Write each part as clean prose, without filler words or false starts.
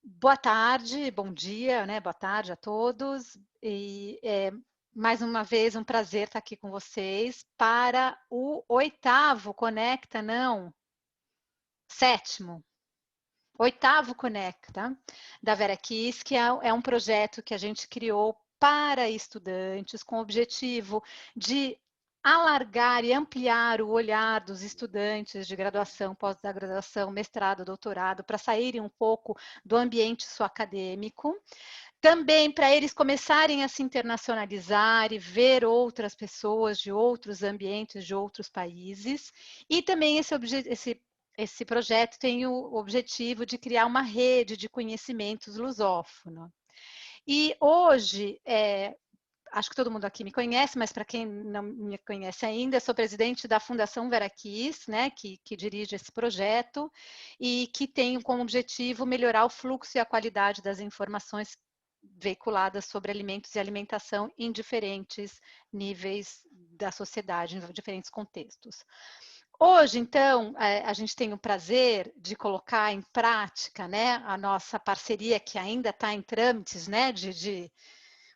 Boa tarde, bom dia, né? Boa tarde a todos. Mais uma vez, um prazer estar aqui com vocês para o 8º Conecta, não, 7º. 8º Conecta, da Vera Kiss, que é um projeto que a gente criou para estudantes, com o objetivo de alargar e ampliar o olhar dos estudantes de graduação, pós-graduação, mestrado, doutorado, para saírem um pouco do ambiente só acadêmico. Também para eles começarem a se internacionalizar e ver outras pessoas de outros ambientes, de outros países. E também esse projeto tem o objetivo de criar uma rede de conhecimentos lusófono. E hoje, acho que todo mundo aqui me conhece, mas para quem não me conhece ainda, eu sou presidente da Fundação Vera Kiss, né, que dirige esse projeto e que tem como objetivo melhorar o fluxo e a qualidade das informações veiculadas sobre alimentos e alimentação em diferentes níveis da sociedade, em diferentes contextos. Hoje, então, a gente tem o prazer de colocar em prática, né, a nossa parceria, que ainda está em trâmites, né, de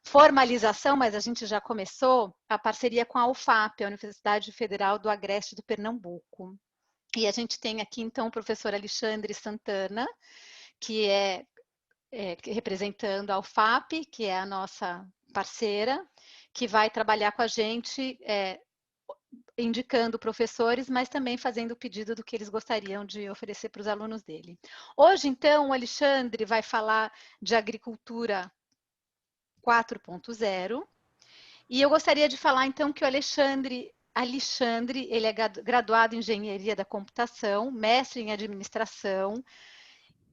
formalização, mas a gente já começou a parceria com a UFAP, a Universidade Federal do Agreste do Pernambuco. E a gente tem aqui, então, o professor Alexandre Santana, que representando a UFAP, que é a nossa parceira, que vai trabalhar com a gente, indicando professores, mas também fazendo o pedido do que eles gostariam de oferecer para os alunos dele. Hoje, então, o Alexandre vai falar de agricultura 4.0, e eu gostaria de falar, então, que o Alexandre, ele é graduado em Engenharia da Computação, mestre em Administração,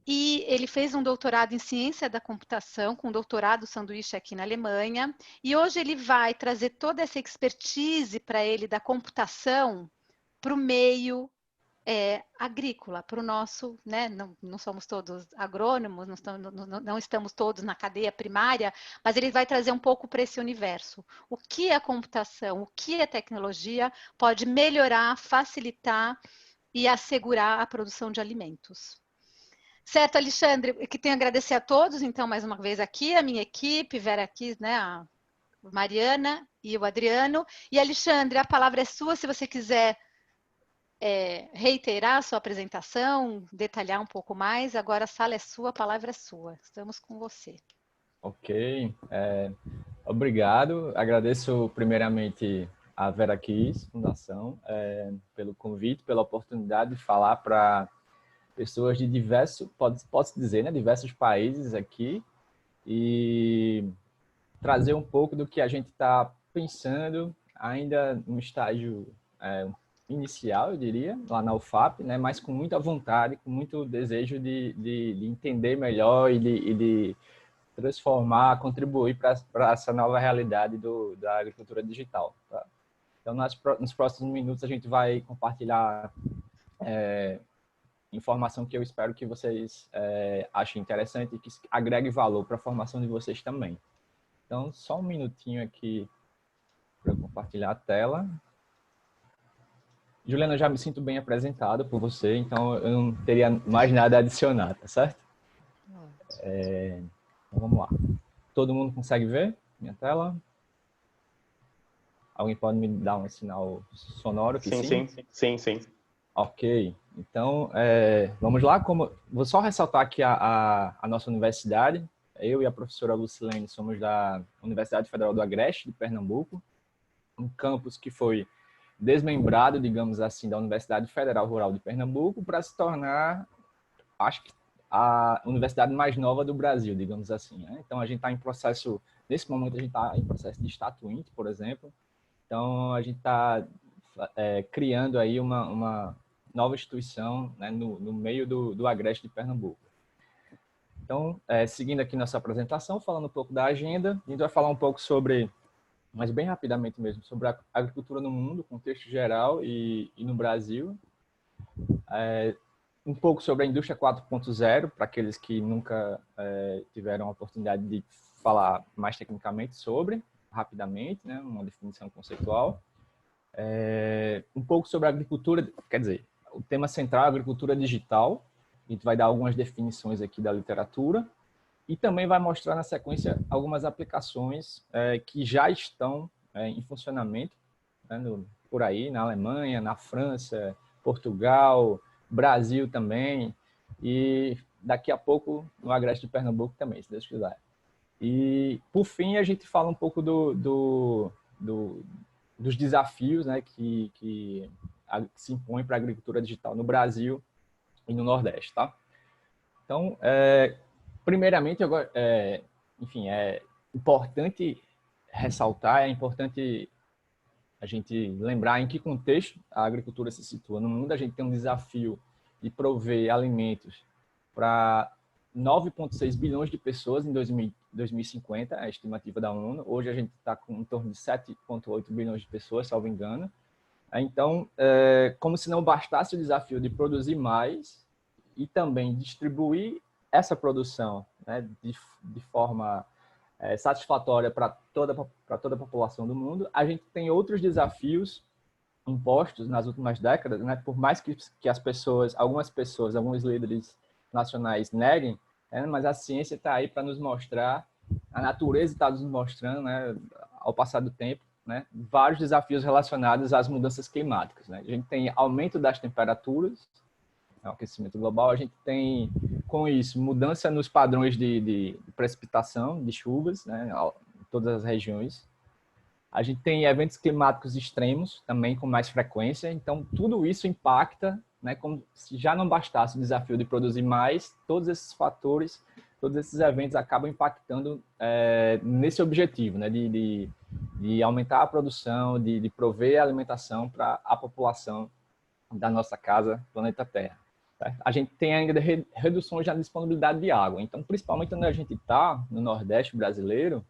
e ele fez um doutorado em Ciência da Computação, com doutorado sanduíche aqui na Alemanha, e hoje ele vai trazer toda essa expertise para ele da computação para o meio agrícola, para o nosso, né? Não somos todos agrônomos, não estamos todos na cadeia primária, mas ele vai trazer um pouco para esse universo. O que a computação, o que a tecnologia pode melhorar, facilitar e assegurar a produção de alimentos. Certo, Alexandre, que tenho a agradecer a todos, então, mais uma vez aqui, a minha equipe, Vera aqui, né, a Mariana e o Adriano. E, Alexandre, a palavra é sua, se você quiser reiterar a sua apresentação, detalhar um pouco mais. Agora a sala é sua, a palavra é sua. Estamos com você. Ok, obrigado. Agradeço primeiramente a Vera Kiss Fundação pelo convite, pela oportunidade de falar para pessoas de diversos, pode-se dizer, né, diversos países aqui e trazer um pouco do que a gente está pensando ainda no estágio inicial, eu diria, lá na UFAP, né, mas com muita vontade, com muito desejo de entender melhor e de transformar, contribuir para essa nova realidade da agricultura digital. Tá? Então, nos próximos minutos, a gente vai compartilhar informação que eu espero que vocês achem interessante e que agregue valor para a formação de vocês também. Então, só um minutinho aqui para eu compartilhar a tela. Juliana, eu já me sinto bem apresentado por você, então eu não teria mais nada a adicionar, tá certo? Então, vamos lá. Todo mundo consegue ver minha tela? Alguém pode me dar um sinal sonoro? Que sim. Ok. Então, vamos lá. Vou só ressaltar aqui a nossa universidade. Eu e a professora Lucilene somos da Universidade Federal do Agreste, de Pernambuco, um campus que foi desmembrado, digamos assim, da Universidade Federal Rural de Pernambuco para se tornar, acho que, a universidade mais nova do Brasil, digamos assim. Né? Então, a gente está em processo, nesse momento, a gente está em processo de estatuinte, por exemplo. Então, a gente está criando aí uma nova instituição, né, no meio do Agreste de Pernambuco. Então, seguindo aqui nossa apresentação, falando um pouco da agenda, a gente vai falar um pouco sobre, mas bem rapidamente mesmo, sobre a agricultura no mundo, contexto geral e no Brasil. Um pouco sobre a indústria 4.0, para aqueles que nunca tiveram a oportunidade de falar mais tecnicamente sobre, rapidamente, né, uma definição conceitual. Um pouco sobre a agricultura, quer dizer, o tema central é a agricultura digital, A gente vai dar algumas definições aqui da literatura e também vai mostrar na sequência algumas aplicações que já estão em funcionamento, né, por aí, na Alemanha, na França, Portugal, Brasil também, e daqui a pouco no Agreste de Pernambuco também, se Deus quiser. E, por fim, a gente fala um pouco dos desafios, né, que se impõem para a agricultura digital no Brasil e no Nordeste, tá? Então, primeiramente, enfim, é importante ressaltar, é importante a gente lembrar em que contexto a agricultura se situa. No mundo, a gente tem um desafio de prover alimentos para 9,6 bilhões de pessoas em 2050, a estimativa da ONU. Hoje, a gente está com em torno de 7,8 bilhões de pessoas, salvo engano. Então, como se não bastasse o desafio de produzir mais e também distribuir essa produção, né, de forma satisfatória para toda a população do mundo, a gente tem outros desafios impostos nas últimas décadas, né, por mais que as pessoas, alguns líderes nacionais neguem, mas a ciência está aí para nos mostrar, a natureza está nos mostrando, né, ao passar do tempo, né, vários desafios relacionados às mudanças climáticas, né? A gente tem aumento das temperaturas, aquecimento global, a gente tem, com isso, mudança nos padrões de precipitação, de chuvas, né, em todas as regiões. A gente tem eventos climáticos extremos, também com mais frequência, então tudo isso impacta, né, como se já não bastasse o desafio de produzir mais, todos esses fatores, todos esses eventos acabam impactando nesse objetivo, né, de aumentar a produção, de prover alimentação para a população da nossa casa, planeta Terra. A gente tem ainda reduções na disponibilidade de água. Então, principalmente onde a gente está, no Nordeste brasileiro,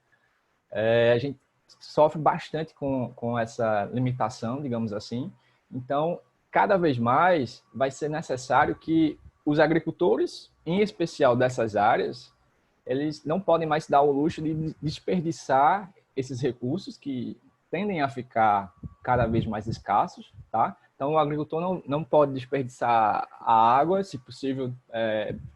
a gente sofre bastante com essa limitação, digamos assim. Então, cada vez mais vai ser necessário que os agricultores, em especial dessas áreas, eles não podem mais se dar o luxo de desperdiçar esses recursos que tendem a ficar cada vez mais escassos, tá? Então, o agricultor não pode desperdiçar a água, se possível,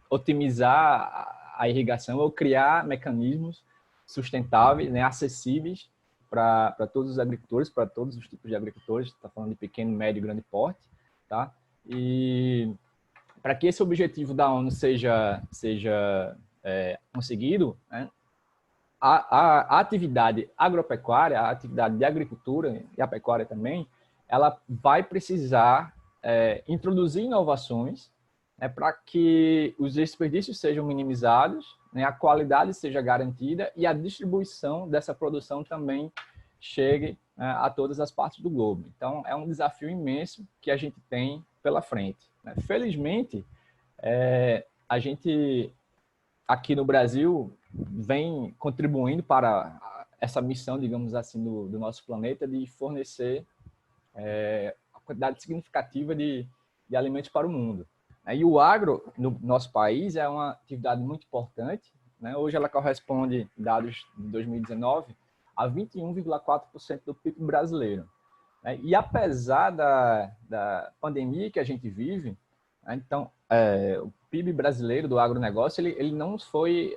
otimizar a irrigação ou criar mecanismos sustentáveis, né, acessíveis para todos os agricultores, para todos os tipos de agricultores, está falando de pequeno, médio e grande porte, tá? E para que esse objetivo da ONU seja conseguido, né, a atividade agropecuária, a atividade de agricultura e a pecuária também, ela vai precisar introduzir inovações, né, para que os desperdícios sejam minimizados, né, a qualidade seja garantida e a distribuição dessa produção também chegue a todas as partes do globo. Então, é um desafio imenso que a gente tem pela frente, né? Felizmente, a gente aqui no Brasil vem contribuindo para essa missão, digamos assim, do nosso planeta de fornecer uma quantidade significativa de alimentos para o mundo. E o agro, no nosso país, é uma atividade muito importante, né? Hoje ela corresponde, dados de 2019, a 21,4% do PIB brasileiro. E apesar da pandemia que a gente vive, então, o PIB brasileiro do agronegócio, ele não foi,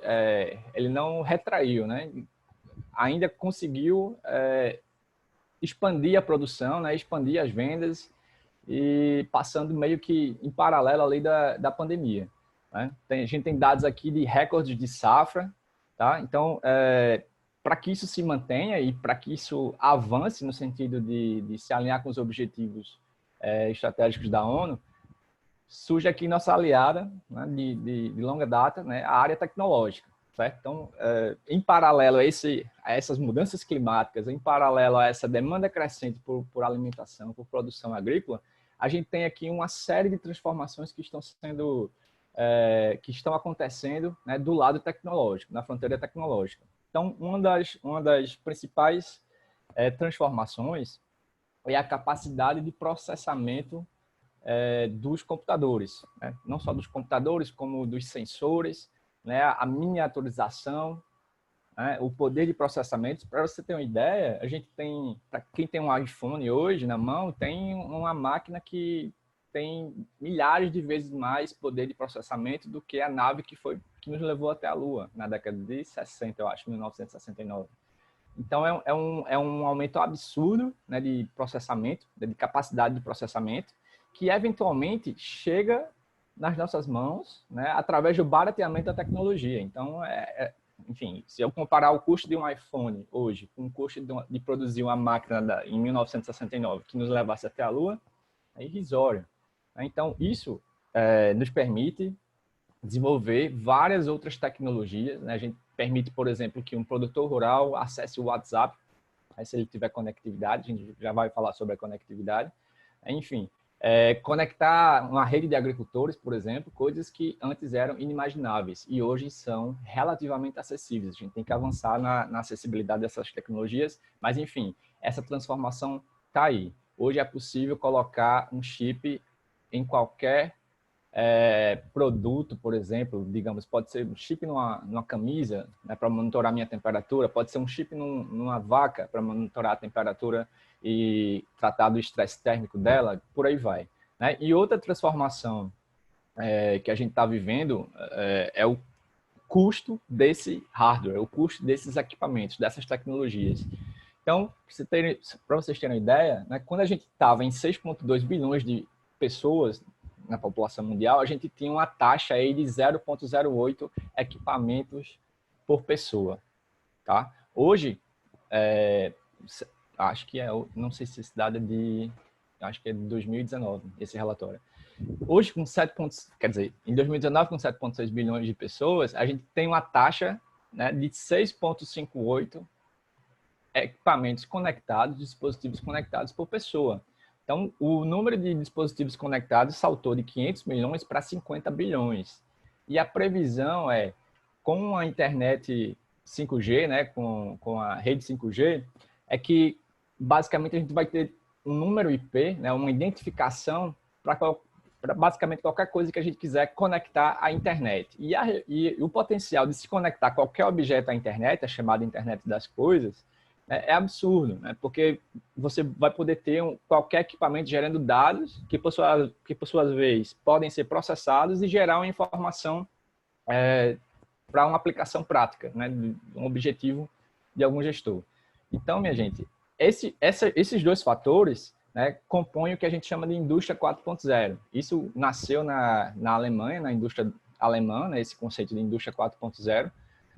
ele não retraiu, né? Ainda conseguiu expandir a produção, né? Expandir as vendas e passando meio que em paralelo à lei da pandemia, né? A gente tem dados aqui de recordes de safra, tá? Então, para que isso se mantenha e para que isso avance no sentido de se alinhar com os objetivos estratégicos da ONU, surge aqui nossa aliada, né, de longa data, né, a área tecnológica. Certo? Então, em paralelo a essas mudanças climáticas, em paralelo a essa demanda crescente por alimentação, por produção agrícola, a gente tem aqui uma série de transformações que estão acontecendo, né, do lado tecnológico, na fronteira tecnológica. Então, uma das principais transformações é a capacidade de processamento dos computadores, né? Não só dos computadores, como dos sensores, né? A miniaturização, né? O poder de processamento. Para você ter uma ideia, a gente tem, para quem tem um iPhone hoje na mão, tem uma máquina que tem milhares de vezes mais poder de processamento do que a nave que nos levou até a Lua, na década de 60, eu acho, 1969. Então, é um aumento absurdo, né, de processamento, de capacidade de processamento, que eventualmente chega nas nossas mãos, né, através do barateamento da tecnologia. Então, enfim, se eu comparar o custo de um iPhone hoje com o custo de produzir uma máquina em 1969 que nos levasse até a Lua, é irrisório. Então, isso nos permite desenvolver várias outras tecnologias, né? A gente permite, por exemplo, que um produtor rural acesse o WhatsApp, aí se ele tiver conectividade, a gente já vai falar sobre a conectividade. Enfim, conectar uma rede de agricultores, por exemplo, coisas que antes eram inimagináveis e hoje são relativamente acessíveis. A gente tem que avançar na acessibilidade dessas tecnologias, mas, enfim, essa transformação está aí. Hoje é possível colocar um chip em qualquer produto, por exemplo, digamos, pode ser um chip numa camisa, né, para monitorar a minha temperatura, pode ser um chip numa vaca para monitorar a temperatura e tratar do estresse térmico dela, por aí vai. Né? E outra transformação que a gente está vivendo é o custo desse hardware, o custo desses equipamentos, dessas tecnologias. Então, para vocês terem uma ideia, né, quando a gente estava em 6,2 bilhões de pessoas na população mundial, a gente tinha uma taxa aí de 0,08 equipamentos por pessoa. Tá? Hoje, acho que não sei se esse dado acho que é de 2019, esse relatório. Hoje, com 7, quer dizer, em 2019, com 7,6 bilhões de pessoas, a gente tem uma taxa, né, de 6,58 equipamentos conectados, dispositivos conectados por pessoa. Então, o número de dispositivos conectados saltou de 500 milhões para 50 bilhões. E a previsão com a internet 5G, né, com a rede 5G, é que, basicamente, a gente vai ter um número IP, né, uma identificação para basicamente qualquer coisa que a gente quiser conectar à internet. E o potencial de se conectar qualquer objeto à internet, a chamada internet das coisas, é absurdo, né? Porque você vai poder ter qualquer equipamento gerando dados que por suas vezes, podem ser processados e gerar uma informação para uma aplicação prática, né? Um objetivo de algum gestor. Então, minha gente, esses dois fatores, né, compõem o que a gente chama de indústria 4.0. Isso nasceu na Alemanha, na indústria alemã, né, esse conceito de indústria 4.0,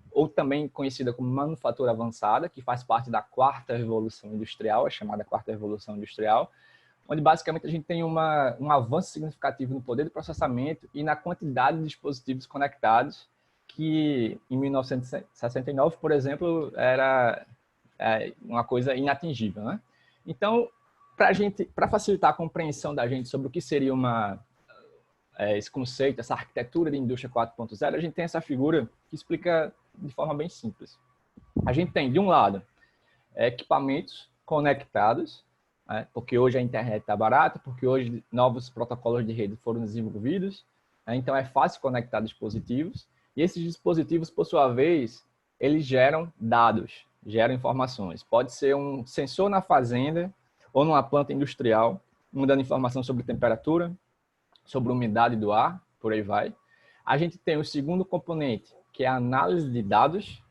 ou também conhecida como manufatura avançada, que faz parte da quarta revolução industrial, a chamada quarta revolução industrial, onde basicamente a gente tem um avanço significativo no poder de processamento e na quantidade de dispositivos conectados, que em 1969, por exemplo, era uma coisa inatingível, né? Então, para facilitar a compreensão da gente sobre o que seria esse conceito, essa arquitetura de indústria 4.0, a gente tem essa figura que explica de forma bem simples. A gente tem, de um lado, equipamentos conectados, né, porque hoje a internet está barata, porque hoje novos protocolos de rede foram desenvolvidos, né, então é fácil conectar dispositivos, e esses dispositivos, por sua vez, eles geram dados, geram informações. Pode ser um sensor na fazenda ou numa planta industrial, mandando informação sobre temperatura, sobre a umidade do ar, por aí vai. A gente tem o segundo componente, que é a análise de dados,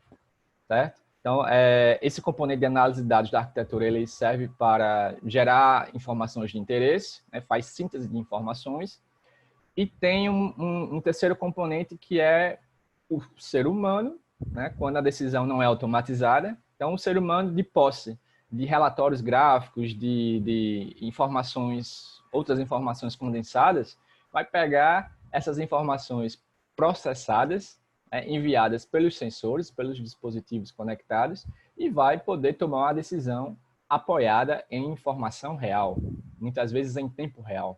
certo? Então, esse componente de análise de dados da arquitetura, ele serve para gerar informações de interesse, né? Faz síntese de informações. E tem um terceiro componente, que é o ser humano, né? Quando a decisão não é automatizada. Então, o ser humano de posse de relatórios gráficos, de informações, outras informações condensadas, vai pegar essas informações processadas, enviadas pelos sensores, pelos dispositivos conectados, e vai poder tomar uma decisão apoiada em informação real, muitas vezes em tempo real,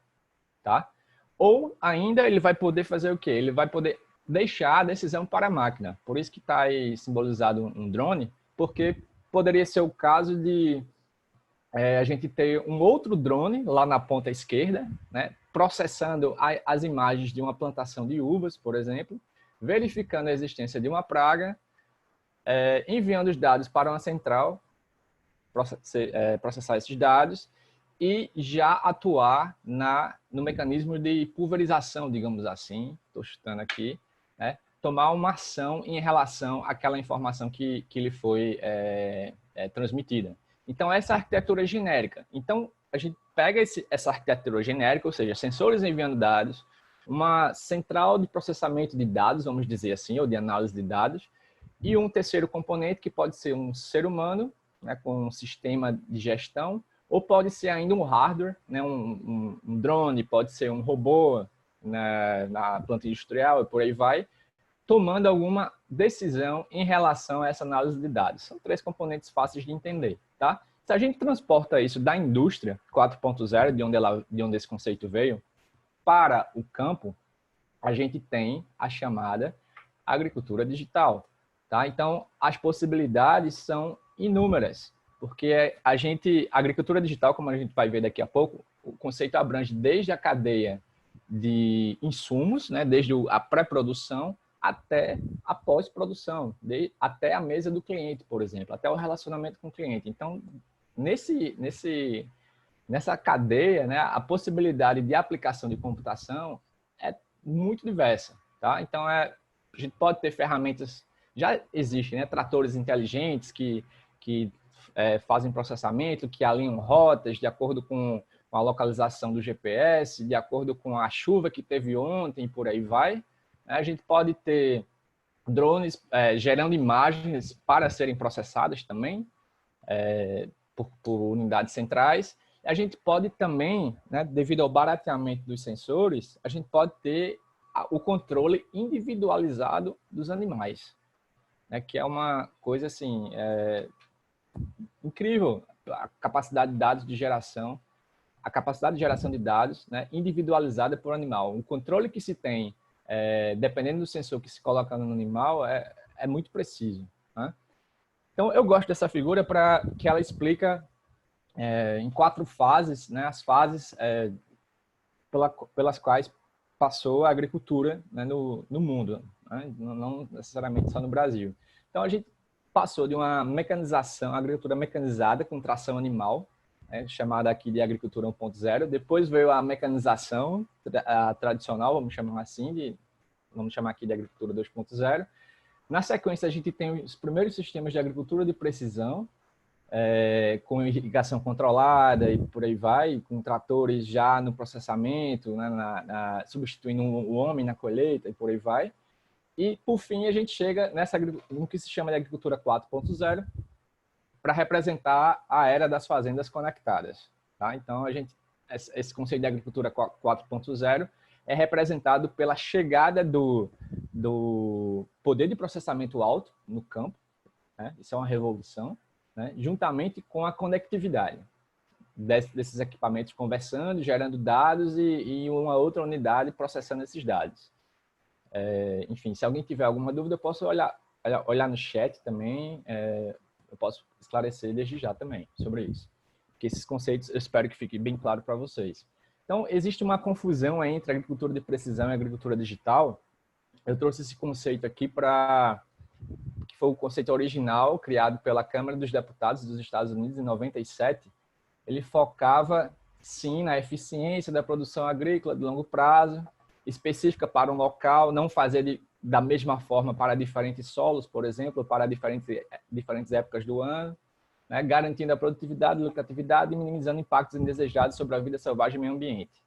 tá? Ou ainda ele vai poder fazer o quê? Ele vai poder deixar a decisão para a máquina. Por isso que está aí simbolizado um drone, porque poderia ser o caso de a gente ter um outro drone lá na ponta esquerda, né, processando as imagens de uma plantação de uvas, por exemplo, verificando a existência de uma praga, enviando os dados para uma central, processar esses dados, e já atuar no mecanismo de pulverização, digamos assim, estou chutando aqui, né? Tomar uma ação em relação àquela informação que lhe foi transmitida. Então, essa arquitetura genérica. Então, a gente pega essa arquitetura genérica, ou seja, sensores enviando dados, uma central de processamento de dados, vamos dizer assim, ou de análise de dados, e um terceiro componente que pode ser um ser humano, né, com um sistema de gestão, ou pode ser ainda um hardware, né, um drone, pode ser um robô, né, na planta industrial e por aí vai, tomando alguma decisão em relação a essa análise de dados. São 3 componentes fáceis de entender, tá? Se a gente transporta isso da indústria 4.0, de onde esse conceito veio, para o campo, a gente tem a chamada agricultura digital, tá? Então, as possibilidades são inúmeras, porque a agricultura digital, como a gente vai ver daqui a pouco, o conceito abrange desde a cadeia de insumos, né, desde a pré-produção até a pós-produção, até a mesa do cliente, por exemplo, até o relacionamento com o cliente. Então, nessa cadeia, né, a possibilidade de aplicação de computação é muito diversa, tá? Então, a gente pode ter ferramentas, já existem, né, tratores inteligentes que fazem processamento, que alinham rotas de acordo com a localização do GPS, de acordo com a chuva que teve ontem, por aí vai. A gente pode ter drones gerando imagens para serem processadas também por unidades centrais. A gente pode também, né, devido ao barateamento dos sensores, a gente pode ter o controle individualizado dos animais, né, que é uma coisa assim incrível, a capacidade de dados de geração, a capacidade de geração de dados, né, individualizada por animal. O controle que se tem, dependendo do sensor que se coloca no animal, é muito preciso, né? Então, eu gosto dessa figura para que ela explica em 4 fases, né, as fases pelas quais passou a agricultura, né, no mundo, né, não necessariamente só no Brasil. Então, a gente passou de uma mecanização, agricultura mecanizada com tração animal, chamada aqui de agricultura 1.0. Depois veio a mecanização a tradicional, vamos chamar assim, vamos chamar aqui de agricultura 2.0. Na sequência, a gente tem os primeiros sistemas de agricultura de precisão, com irrigação controlada e por aí vai, com tratores já no processamento, né, substituindo o homem na colheita e por aí vai. E, por fim, a gente chega no que se chama de agricultura 4.0, para representar a era das fazendas conectadas, tá? Então, esse conceito de agricultura 4.0 é representado pela chegada do poder de processamento alto no campo, né? Isso é uma revolução, né? Juntamente com a conectividade desses equipamentos conversando, gerando dados e uma outra unidade processando esses dados. Enfim, se alguém tiver alguma dúvida, eu posso olhar no chat também, eu posso esclarecer desde já também sobre isso. Porque esses conceitos eu espero que fique bem claro para vocês. Então, existe uma confusão entre agricultura de precisão e agricultura digital. Eu trouxe esse conceito aqui que foi o conceito original criado pela Câmara dos Deputados dos Estados Unidos em 97. Ele focava, sim, na eficiência da produção agrícola de longo prazo, específica para um local, não fazer da mesma forma para diferentes solos, por exemplo, para diferentes épocas do ano, né, garantindo a produtividade, lucratividade e minimizando impactos indesejados sobre a vida selvagem e meio ambiente.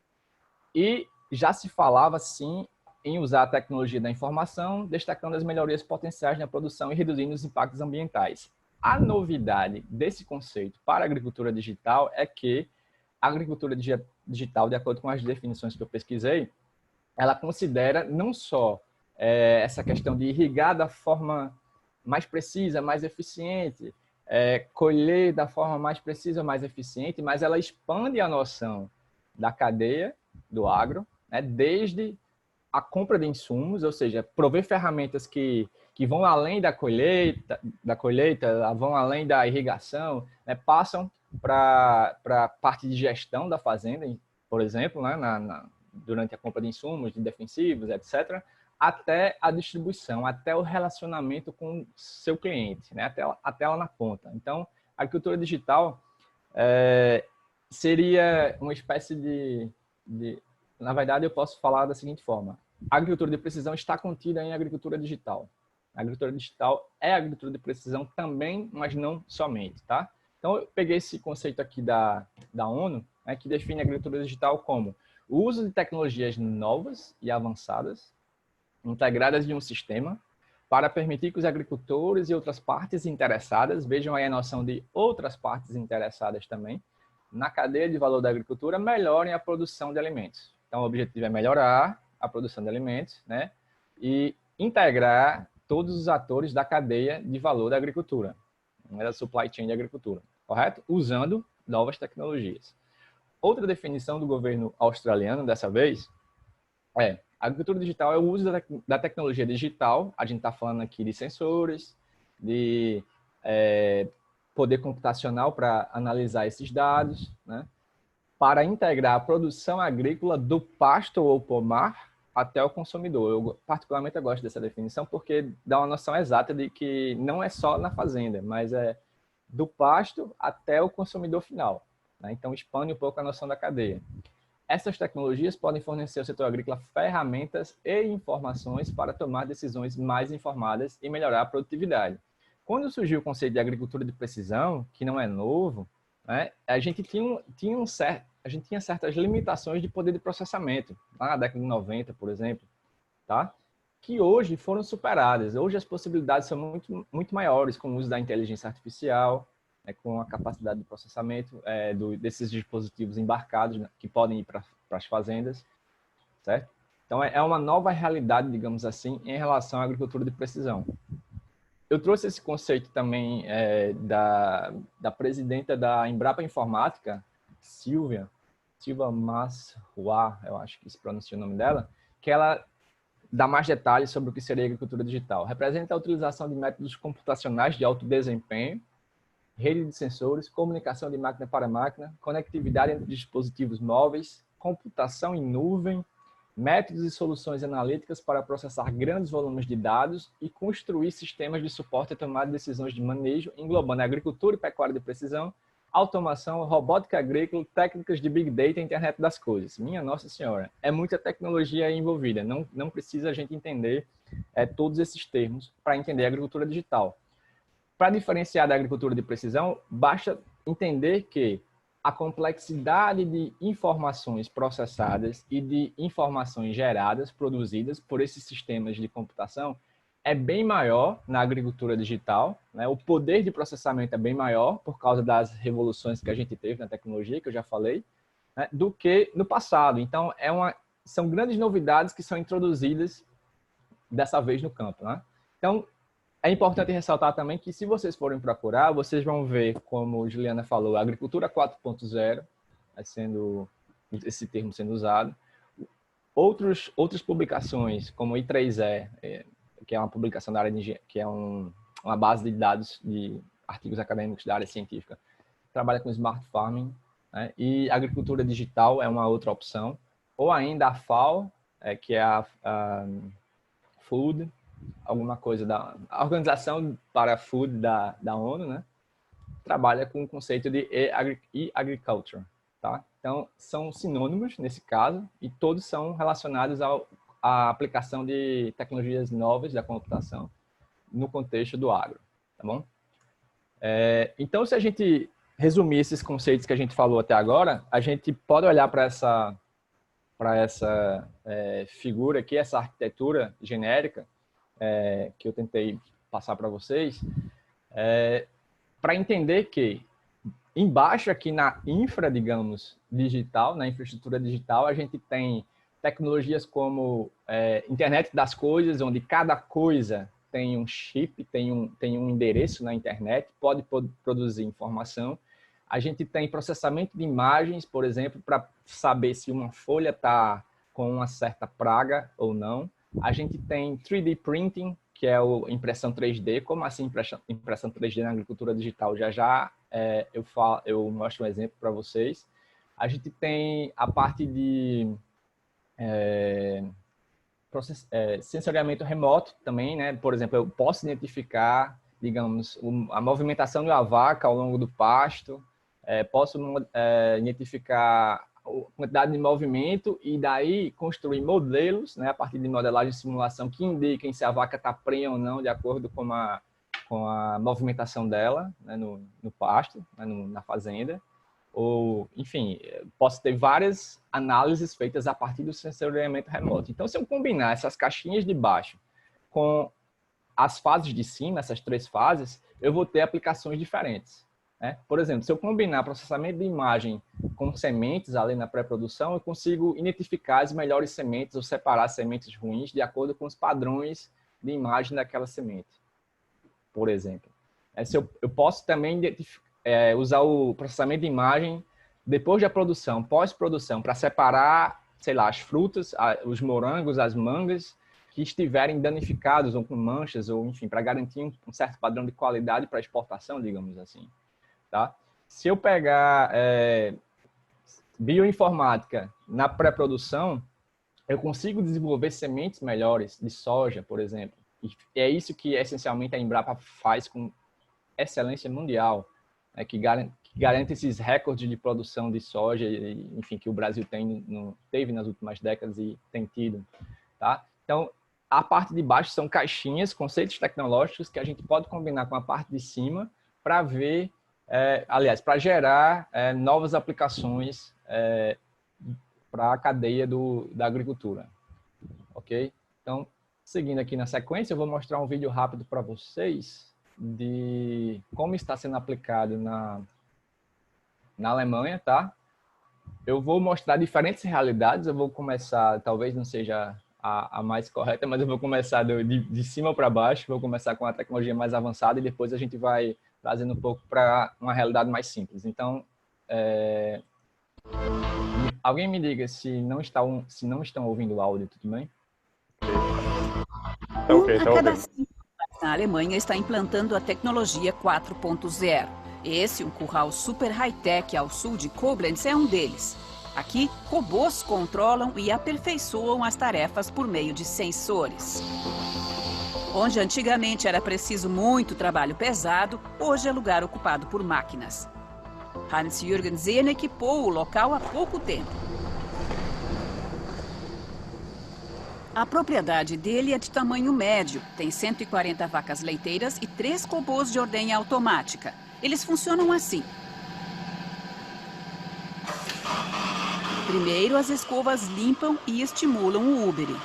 E já se falava, sim, em usar a tecnologia da informação, destacando as melhorias potenciais na produção e reduzindo os impactos ambientais. A novidade desse conceito para a agricultura digital é que a agricultura digital, de acordo com as definições que eu pesquisei, ela considera não só essa questão de irrigar da forma mais precisa, mais eficiente, colher da forma mais precisa, mais eficiente, mas ela expande a noção da cadeia do agro, né, desde a compra de insumos, ou seja, prover ferramentas que vão além da colheita, vão além da irrigação, né, passam para a parte de gestão da fazenda, por exemplo, né, durante a compra de insumos, de defensivos, etc., até a distribuição, até o relacionamento com o seu cliente, né? até lá na ponta. Então, a agricultura digital seria uma espécie na verdade, eu posso falar da seguinte forma. A agricultura de precisão está contida em agricultura digital. A agricultura digital é agricultura de precisão também, mas não somente, tá? Então, eu peguei esse conceito aqui da ONU, né, que define a agricultura digital como o uso de tecnologias novas e avançadas, integradas em um sistema, para permitir que os agricultores e outras partes interessadas, vejam aí a noção de outras partes interessadas também, na cadeia de valor da agricultura, melhorem a produção de alimentos. Então, o objetivo é melhorar a produção de alimentos, né? E integrar todos os atores da cadeia de valor da agricultura, né? Da supply chain de agricultura, correto? Usando novas tecnologias. Outra definição do governo australiano, dessa vez, a agricultura digital é o uso da tecnologia digital. A gente está falando aqui de sensores, de poder computacional para analisar esses dados, né? Para integrar a produção agrícola do pasto ou pomar até o consumidor. Eu particularmente gosto dessa definição porque dá uma noção exata de que não é só na fazenda, mas é do pasto até o consumidor final, né? Então, expande um pouco a noção da cadeia. Essas tecnologias podem fornecer ao setor agrícola ferramentas e informações para tomar decisões mais informadas e melhorar a produtividade. Quando surgiu o conceito de agricultura de precisão, que não é novo, né, a gente tinha certas limitações de poder de processamento, lá na década de 90, por exemplo, tá? Que hoje foram superadas. Hoje as possibilidades são muito maiores com o uso da inteligência artificial, né, com a capacidade de processamento desses dispositivos embarcados, né, que podem ir para as fazendas, certo? Então, é uma nova realidade, digamos assim, em relação à agricultura de precisão. Eu trouxe esse conceito também da presidenta da Embrapa Informática, Silva Masruá, eu acho que se pronuncia o nome dela, que ela dá mais detalhes sobre o que seria a agricultura digital. Representa a utilização de métodos computacionais de alto desempenho, rede de sensores, comunicação de máquina para máquina, conectividade entre dispositivos móveis, computação em nuvem, métodos e soluções analíticas para processar grandes volumes de dados e construir sistemas de suporte e tomada de decisões de manejo, englobando agricultura e pecuária de precisão, automação, robótica agrícola, técnicas de Big Data e Internet das Coisas. Minha Nossa Senhora, é muita tecnologia envolvida. Não precisa a gente entender todos esses termos para entender a agricultura digital. Para diferenciar da agricultura de precisão, basta entender que a complexidade de informações processadas e de informações geradas, produzidas por esses sistemas de computação, é bem maior na agricultura digital, né? O poder de processamento é bem maior por causa das revoluções que a gente teve na tecnologia, que eu já falei, né? Do que no passado. Então, são grandes novidades que são introduzidas dessa vez no campo, né? Então, é importante ressaltar também que, se vocês forem procurar, vocês vão ver, como Juliana falou, a agricultura 4.0, sendo esse termo sendo usado. Outras publicações, como o I3E, que é uma publicação da área de engenharia, que é uma base de dados de artigos acadêmicos da área científica, trabalha com smart farming, né? E agricultura digital é uma outra opção. Ou ainda a FAO, que é a Food, alguma coisa da Organização para a Food da ONU, né? Trabalha com o conceito de e-agriculture, tá? Então, são sinônimos nesse caso e todos são relacionados à aplicação de tecnologias novas da computação no contexto do agro, tá bom? Então, se a gente resumir esses conceitos que a gente falou até agora, a gente pode olhar para essa figura aqui, essa arquitetura genérica, que eu tentei passar para vocês, para entender que embaixo aqui na infra, digamos, digital, na infraestrutura digital, a gente tem tecnologias como internet das coisas, onde cada coisa tem um chip, tem um endereço na internet, pode produzir informação. A gente tem processamento de imagens, por exemplo, para saber se uma folha está com uma certa praga ou não. A gente tem 3D printing, que é a impressão 3D. Como assim impressão 3D na agricultura digital? Eu mostro um exemplo para vocês. A gente tem a parte de sensoriamento remoto também, né? Por exemplo, eu posso identificar, digamos, a movimentação de uma vaca ao longo do pasto, Posso identificar a quantidade de movimento e daí construir modelos, né, a partir de modelagem e simulação que indiquem se a vaca está prenha ou não, de acordo com a movimentação dela, né, no pasto, né, na fazenda. Ou, enfim, posso ter várias análises feitas a partir do sensoriamento remoto. Então, se eu combinar essas caixinhas de baixo com as fases de cima, essas 3 fases, eu vou ter aplicações diferentes, né? Por exemplo, se eu combinar processamento de imagem com sementes ali na pré-produção, eu consigo identificar as melhores sementes ou separar sementes ruins de acordo com os padrões de imagem daquela semente, por exemplo. Eu posso também usar o processamento de imagem depois da produção, pós-produção, para separar, sei lá, as frutas, os morangos, as mangas, que estiverem danificados ou com manchas, ou enfim, para garantir um certo padrão de qualidade para exportação, digamos assim. Tá? Se eu pegar bioinformática na pré-produção, eu consigo desenvolver sementes melhores de soja, por exemplo. E é isso que, essencialmente, a Embrapa faz com excelência mundial, né, que garante esses recordes de produção de soja, enfim, que o Brasil teve nas últimas décadas e tem tido. Tá? Então, a parte de baixo são caixinhas, conceitos tecnológicos que a gente pode combinar com a parte de cima para ver, para gerar novas aplicações para a cadeia da agricultura. Ok? Então, seguindo aqui na sequência, eu vou mostrar um vídeo rápido para vocês de como está sendo aplicado na Alemanha, tá? Eu vou mostrar diferentes realidades, eu vou começar, talvez não seja a mais correta, mas eu vou começar de cima para baixo, vou começar com a tecnologia mais avançada e depois a gente vai trazendo um pouco para uma realidade mais simples. Então, alguém me diga se não estão ouvindo o áudio, tudo bem? A cada 5 anos, a Alemanha está implantando a tecnologia 4.0. Um curral super high-tech ao sul de Koblenz, é um deles. Aqui, robôs controlam e aperfeiçoam as tarefas por meio de sensores. Onde antigamente era preciso muito trabalho pesado, hoje é lugar ocupado por máquinas. Hans-Jürgen Sehn equipou o local há pouco tempo. A propriedade dele é de tamanho médio, tem 140 vacas leiteiras e 3 robôs de ordenha automática. Eles funcionam assim. Primeiro, as escovas limpam e estimulam o úbere.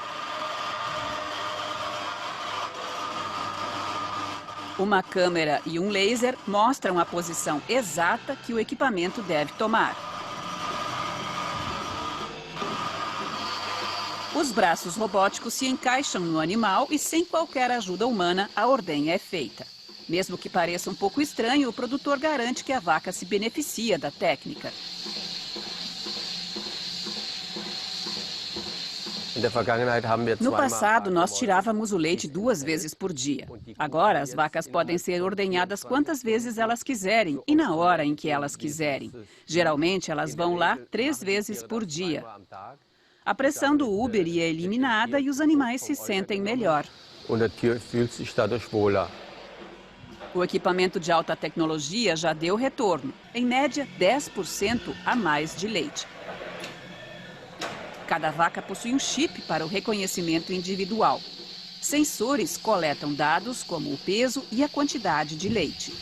Uma câmera e um laser mostram a posição exata que o equipamento deve tomar. Os braços robóticos se encaixam no animal e, sem qualquer ajuda humana, a ordenha é feita. Mesmo que pareça um pouco estranho, o produtor garante que a vaca se beneficia da técnica. No passado, nós tirávamos o leite 2 vezes por dia. Agora, as vacas podem ser ordenhadas quantas vezes elas quiserem e na hora em que elas quiserem. Geralmente, elas vão lá 3 vezes por dia. A pressão do úbere é eliminada e os animais se sentem melhor. O equipamento de alta tecnologia já deu retorno, em média 10% a mais de leite. Cada vaca possui um chip para o reconhecimento individual. Sensores coletam dados como o peso e a quantidade de leite.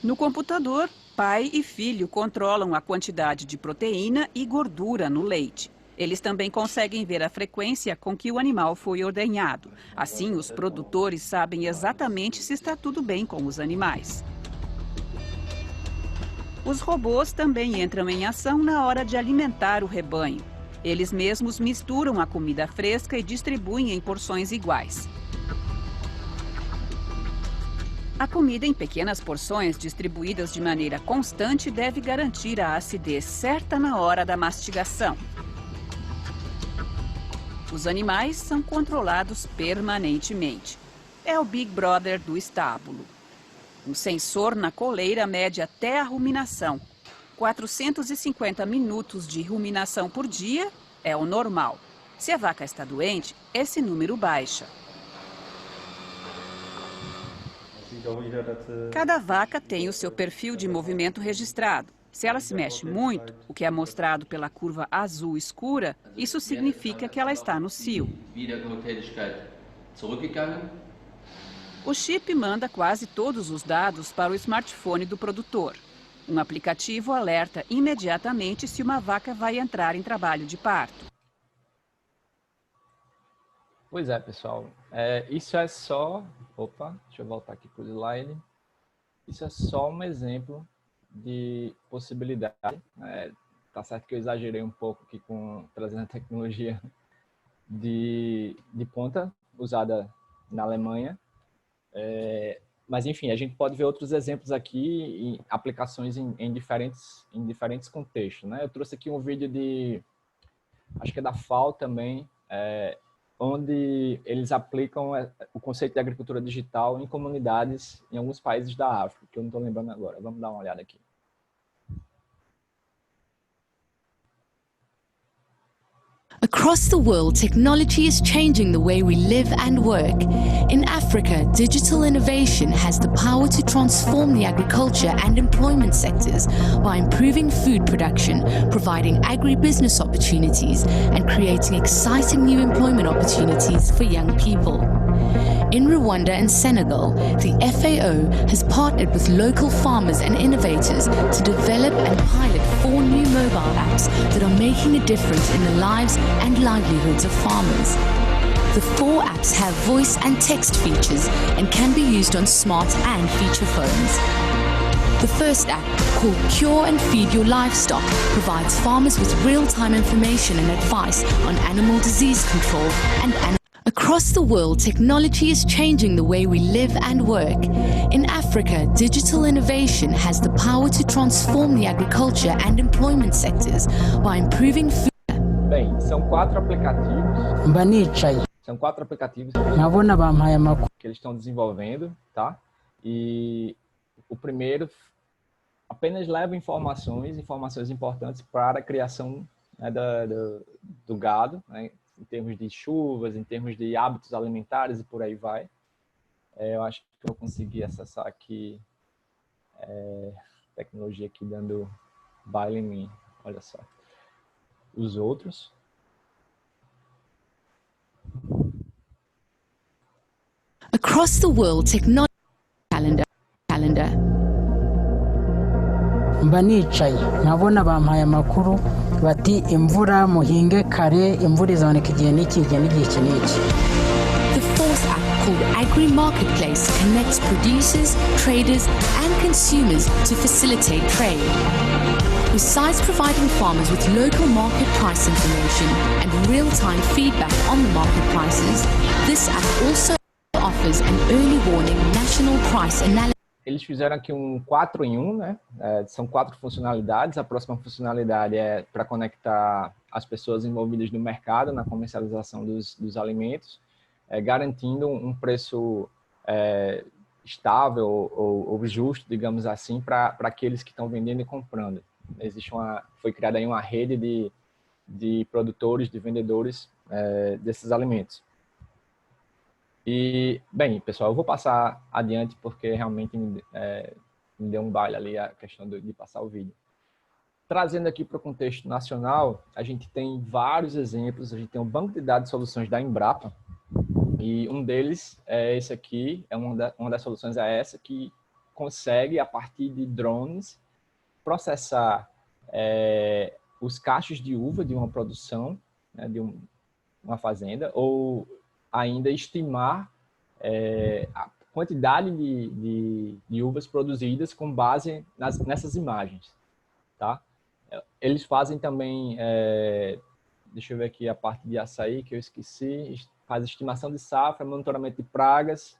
No computador, pai e filho controlam a quantidade de proteína e gordura no leite. Eles também conseguem ver a frequência com que o animal foi ordenhado. Assim, os produtores sabem exatamente se está tudo bem com os animais. Os robôs também entram em ação na hora de alimentar o rebanho. Eles mesmos misturam a comida fresca e distribuem em porções iguais. A comida em pequenas porções, distribuídas de maneira constante, deve garantir a acidez certa na hora da mastigação. Os animais são controlados permanentemente. É o Big Brother do estábulo. Um sensor na coleira mede até a ruminação. 450 minutos de ruminação por dia é o normal. Se a vaca está doente, esse número baixa. Cada vaca tem o seu perfil de movimento registrado. Se ela se mexe muito, o que é mostrado pela curva azul escura, isso significa que ela está no cio. O chip manda quase todos os dados para o smartphone do produtor. Um aplicativo alerta imediatamente se uma vaca vai entrar em trabalho de parto. Pois é, pessoal. Isso é só... Opa, deixa eu voltar aqui para o slide. Isso é só um exemplo de possibilidade. Tá certo que eu exagerei um pouco aqui trazendo a tecnologia de ponta usada na Alemanha. Mas, enfim, a gente pode ver outros exemplos aqui em aplicações em diferentes contextos, né? Eu trouxe aqui um vídeo acho que é da FAO também, onde eles aplicam o conceito de agricultura digital em comunidades em alguns países da África, que eu não estou lembrando agora. Vamos dar uma olhada aqui. Across the world, technology is changing the way we live and work. In Africa, digital innovation has the power to transform the agriculture and employment sectors by improving food production, providing agribusiness opportunities, and creating exciting new employment opportunities for young people. In Rwanda and Senegal, the FAO has partnered with local farmers and innovators to develop and pilot 4 new mobile apps that are making a difference in the lives and livelihoods of farmers. The 4 apps have voice and text features and can be used on smart and feature phones. The first app, called Cure and Feed Your Livestock, provides farmers with real-time information and advice on animal disease control and Across the world, technology is changing the way we live and work. In Africa, digital innovation has the power to transform the agriculture and employment sectors by improving food. Bem, são 4 aplicativos. São 4 aplicativos que eles estão desenvolvendo, tá? E o primeiro apenas leva informações importantes para a criação, né, do gado, né? Em termos de chuvas, em termos de hábitos alimentares e por aí vai. Eu acho que eu consegui acessar aqui tecnologia aqui dando baile em mim. Olha só. Os outros. Across the world, technology calendar. Mba nicaye nkabona bampaye amakuru bati imvura muhinge kare imvura izaboneka igihe n'iki n'iki. The fourth app, called Agri Marketplace, connects producers, traders and consumers to facilitate trade. Besides providing farmers with local market price information and real-time feedback on the market prices, this app also offers an early warning national price analysis. Eles fizeram aqui um 4 em 1, né? São 4 funcionalidades. A próxima funcionalidade é para conectar as pessoas envolvidas no mercado, na comercialização dos alimentos, garantindo um preço estável ou justo, digamos assim, para aqueles que estão vendendo e comprando. Foi criada aí uma rede de produtores, de vendedores desses alimentos. E, bem, pessoal, eu vou passar adiante porque realmente me deu um baile ali a questão de passar o vídeo. Trazendo aqui para o contexto nacional, a gente tem vários exemplos. A gente tem um banco de dados de soluções da Embrapa e um deles é esse aqui, uma das soluções é essa, que consegue, a partir de drones, processar os cachos de uva de uma produção, né, de uma fazenda, ou ainda estimar a quantidade de uvas produzidas com base nessas imagens, tá? Eles fazem também, deixa eu ver aqui a parte de açaí que eu esqueci, faz estimação de safra, monitoramento de pragas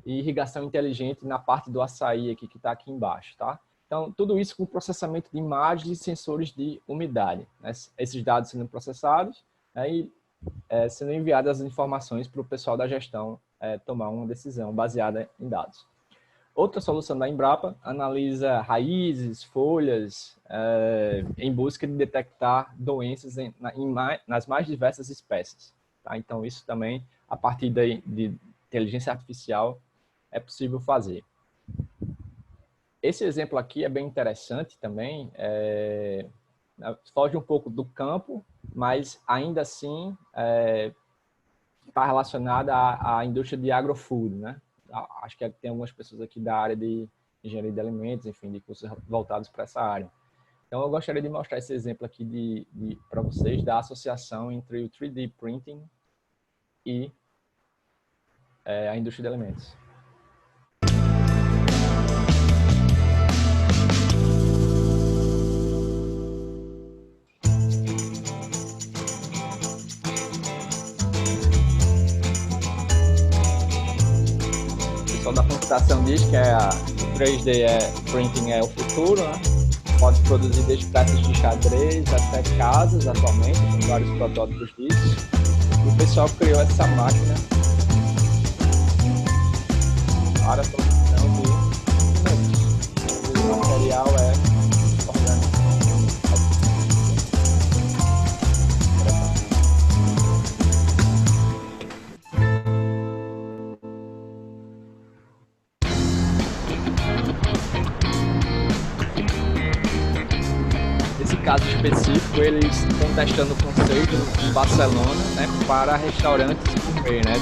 e irrigação inteligente na parte do açaí aqui, que está aqui embaixo, tá? Então, tudo isso com processamento de imagens e sensores de umidade, né? Esses dados sendo processados, né, e sendo enviadas as informações para o pessoal da gestão tomar uma decisão baseada em dados. Outra solução da Embrapa analisa raízes, folhas, em busca de detectar doenças nas mais diversas espécies. Tá? Então, isso também, a partir de inteligência artificial, é possível fazer. Esse exemplo aqui é bem interessante também, foge um pouco do campo, mas ainda assim está relacionada à indústria de agrofood, né? Acho que tem algumas pessoas aqui da área de engenharia de alimentos, enfim, de cursos voltados para essa área. Então, eu gostaria de mostrar esse exemplo aqui para vocês da associação entre o 3D Printing e a indústria de alimentos. O pessoal da computação diz que o 3D Printing é o futuro, né? Pode produzir desde peças de xadrez até casas atualmente, tem vários protótipos disso. E o pessoal criou essa máquina para a produção de alimentos. O material é orgânico. Nesse caso específico, eles estão testando o conceito em Barcelona, né, para restaurantes gourmet, né,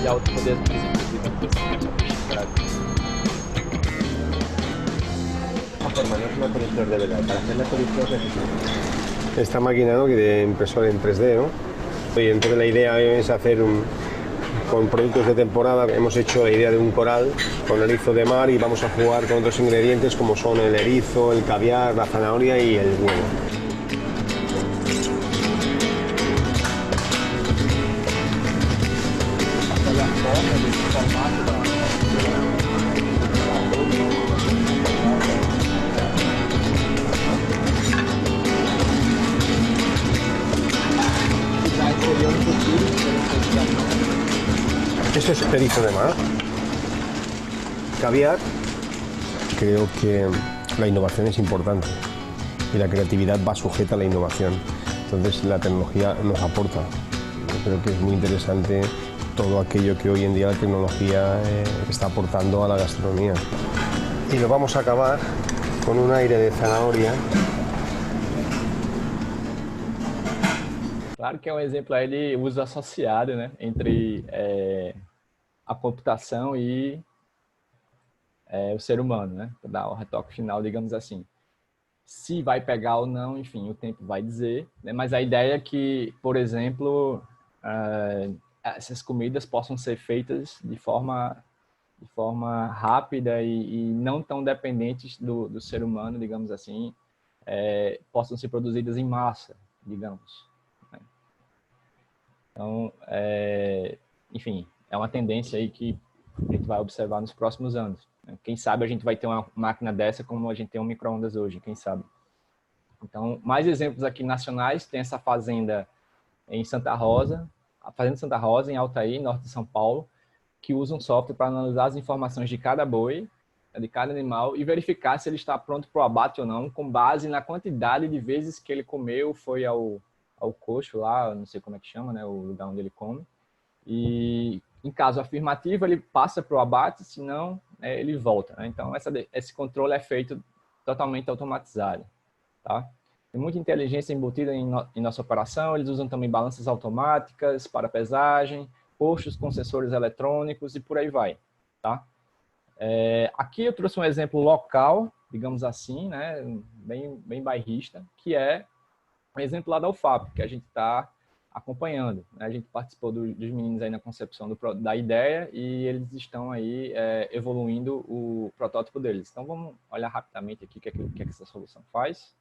de alto poder aquisitivo. Esta máquina, ¿no?, que de impresora en 3D, ¿no? Y entonces la idea es hacer con productos de temporada. Hemos hecho la idea de un coral con erizo de mar y vamos a jugar con otros ingredientes como son el erizo, el caviar, la zanahoria y el huevo. Eso es erizo de mar. Caviar. Creo que la innovación es importante y la creatividad va sujeta a la innovación. Entonces la tecnología nos aporta. Yo creo que es muy interesante todo aquello que hoy en día la tecnología está aportando a la gastronomía. Y lo vamos a acabar con un aire de zanahoria. Claro que é um exemplo aí de uso associado, né, entre a computação e o ser humano, né, para dar o retoque final, digamos assim. Se vai pegar ou não, enfim, o tempo vai dizer, né, mas a ideia é que, por exemplo, essas comidas possam ser feitas de forma rápida e não tão dependentes do ser humano, digamos assim, possam ser produzidas em massa, digamos. Então, enfim, é uma tendência aí que a gente vai observar nos próximos anos. Quem sabe a gente vai ter uma máquina dessa como a gente tem um micro-ondas hoje, quem sabe. Então, mais exemplos aqui nacionais, tem essa fazenda em Santa Rosa, a Fazenda Santa Rosa, em Altaí, norte de São Paulo, que usa um software para analisar as informações de cada boi, de cada animal, e verificar se ele está pronto para o abate ou não, com base na quantidade de vezes que ele comeu, foi ao coxo lá, não sei como é que chama, né, o lugar onde ele come. E em caso afirmativo, ele passa para o abate, se não, ele volta, né? Então, esse controle é feito totalmente automatizado, tá? Tem muita inteligência embutida em nossa operação. Eles usam também balanças automáticas para pesagem, postos com sensores eletrônicos e por aí vai, tá? Aqui eu trouxe um exemplo local, digamos assim, né, bem bairrista, que é um exemplo lá da UFAP, que a gente está acompanhando, né? A gente participou dos meninos aí na concepção da ideia e eles estão aí evoluindo o protótipo deles. Então, vamos olhar rapidamente aqui o que essa solução faz.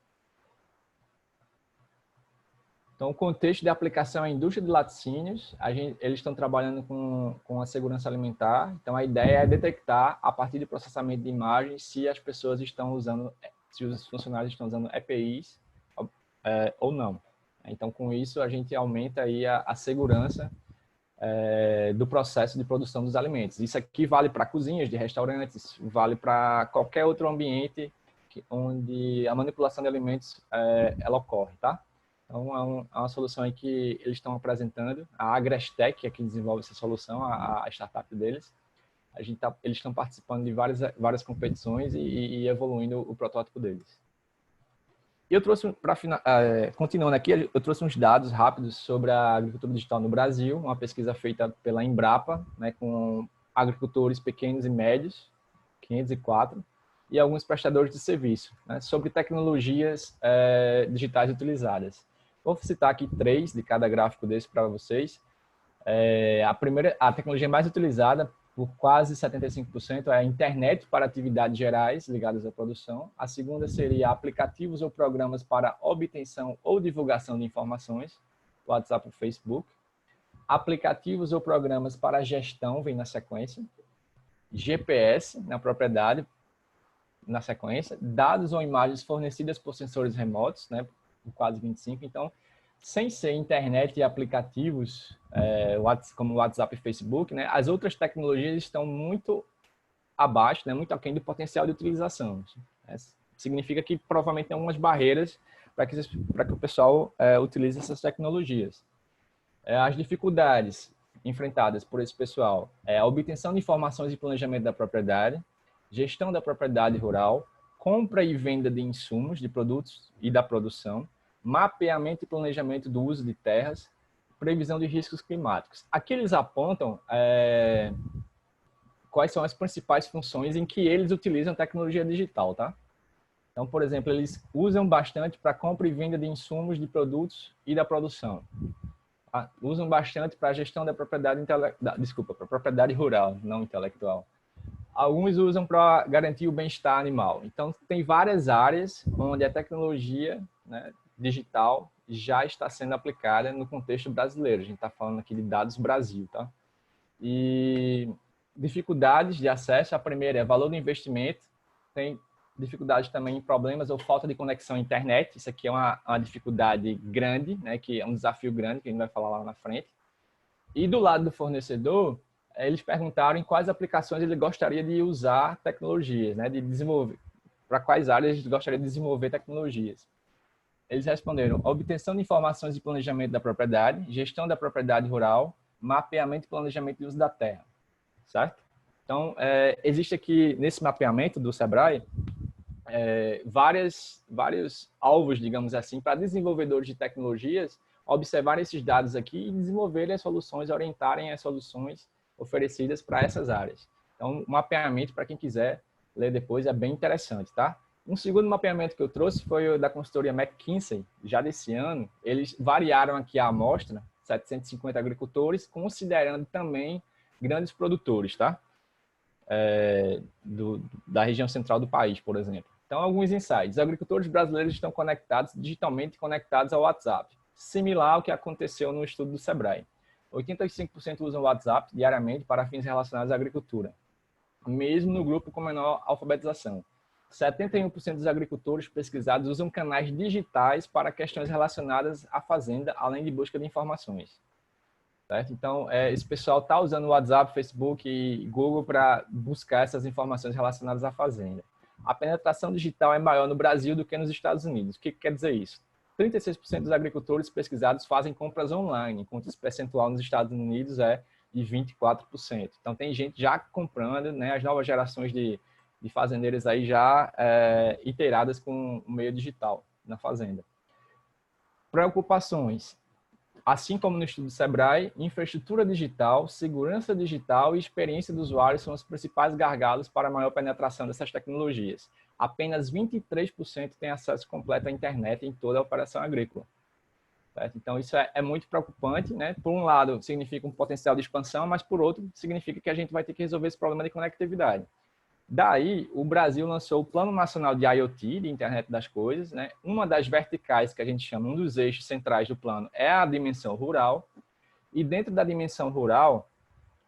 Então, o contexto de aplicação é a indústria de laticínios. Eles estão trabalhando com a segurança alimentar. Então, a ideia é detectar, a partir de processamento de imagens, se as pessoas estão usando, se os funcionários estão usando EPIs ou não. Então, com isso, a gente aumenta aí a segurança do processo de produção dos alimentos. Isso aqui vale para cozinhas de restaurantes, vale para qualquer outro ambiente onde a manipulação de alimentos ela ocorre, tá? Então, é uma solução aí que eles estão apresentando. A Agrestec é que desenvolve essa solução, a startup deles. eles estão participando de várias competições e evoluindo o protótipo deles. E eu trouxe, continuando aqui, eu trouxe uns dados rápidos sobre a agricultura digital no Brasil, uma pesquisa feita pela Embrapa, né, com agricultores pequenos e médios, 504, e alguns prestadores de serviço, né, sobre tecnologias digitais utilizadas. Vou citar aqui 3 de cada gráfico desse para vocês. A tecnologia mais utilizada por quase 75% é a internet para atividades gerais ligadas à produção. A segunda seria aplicativos ou programas para obtenção ou divulgação de informações, WhatsApp e Facebook. Aplicativos ou programas para gestão vem na sequência. GPS na propriedade na sequência. Dados ou imagens fornecidas por sensores remotos, né, por quase 25%. Então, sem ser internet e aplicativos como WhatsApp e Facebook, né, as outras tecnologias estão muito abaixo, né, muito aquém do potencial de utilização. Significa que provavelmente tem algumas barreiras para que o pessoal utilize essas tecnologias. As dificuldades enfrentadas por esse pessoal é a obtenção de informações e planejamento da propriedade, gestão da propriedade rural, compra e venda de insumos, de produtos e da produção, mapeamento e planejamento do uso de terras, previsão de riscos climáticos. Aqui eles apontam quais são as principais funções em que eles utilizam tecnologia digital, tá? Então, por exemplo, eles usam bastante para compra e venda de insumos, de produtos e da produção. Usam bastante para a gestão da propriedade para propriedade rural, não intelectual. Alguns usam para garantir o bem-estar animal. Então, tem várias áreas onde a tecnologia, né, digital já está sendo aplicada no contexto brasileiro. A gente está falando aqui de dados Brasil, tá? E dificuldades de acesso, a primeira é valor do investimento, tem dificuldade também em problemas ou falta de conexão à internet. Isso aqui é uma dificuldade grande, né, que é um desafio grande, que a gente vai falar lá na frente. E do lado do fornecedor, eles perguntaram em quais aplicações ele gostaria de usar tecnologias, né, de desenvolver, para quais áreas ele gostaria de desenvolver tecnologias. Eles responderam: obtenção de informações e planejamento da propriedade, gestão da propriedade rural, mapeamento e planejamento de uso da terra, certo? Então, existe aqui, nesse mapeamento do Sebrae, vários alvos, digamos assim, para desenvolvedores de tecnologias observarem esses dados aqui e desenvolverem as soluções, orientarem as soluções oferecidas para essas áreas. Então, o mapeamento, para quem quiser ler depois, é bem interessante, tá? Um segundo mapeamento que eu trouxe foi o da consultoria McKinsey, já desse ano. Eles variaram aqui a amostra, 750 agricultores, considerando também grandes produtores, tá? Da região central do país, por exemplo. Então, alguns insights. Os agricultores brasileiros estão conectados, digitalmente conectados ao WhatsApp, similar ao que aconteceu no estudo do Sebrae. 85% usam o WhatsApp diariamente para fins relacionados à agricultura, mesmo no grupo com menor alfabetização. 71% dos agricultores pesquisados usam canais digitais para questões relacionadas à fazenda, além de busca de informações. Certo? Então, esse pessoal está usando o WhatsApp, Facebook e Google para buscar essas informações relacionadas à fazenda. A penetração digital é maior no Brasil do que nos Estados Unidos. O que quer dizer isso? 36% dos agricultores pesquisados fazem compras online, enquanto esse percentual nos Estados Unidos é de 24%. Então, tem gente já comprando, né, as novas gerações de fazendeiros aí já iteradas com o meio digital na fazenda. Preocupações. Assim como no estudo do Sebrae, infraestrutura digital, segurança digital e experiência do usuário são os principais gargalos para a maior penetração dessas tecnologias. Apenas 23% têm acesso completo à internet em toda a operação agrícola. Certo? Então, isso é muito preocupante, né? Por um lado, significa um potencial de expansão, mas por outro, significa que a gente vai ter que resolver esse problema de conectividade. Daí, o Brasil lançou o Plano Nacional de IoT, de Internet das Coisas, né? Uma das verticais que a gente chama, um dos eixos centrais do plano é a dimensão rural. E dentro da dimensão rural,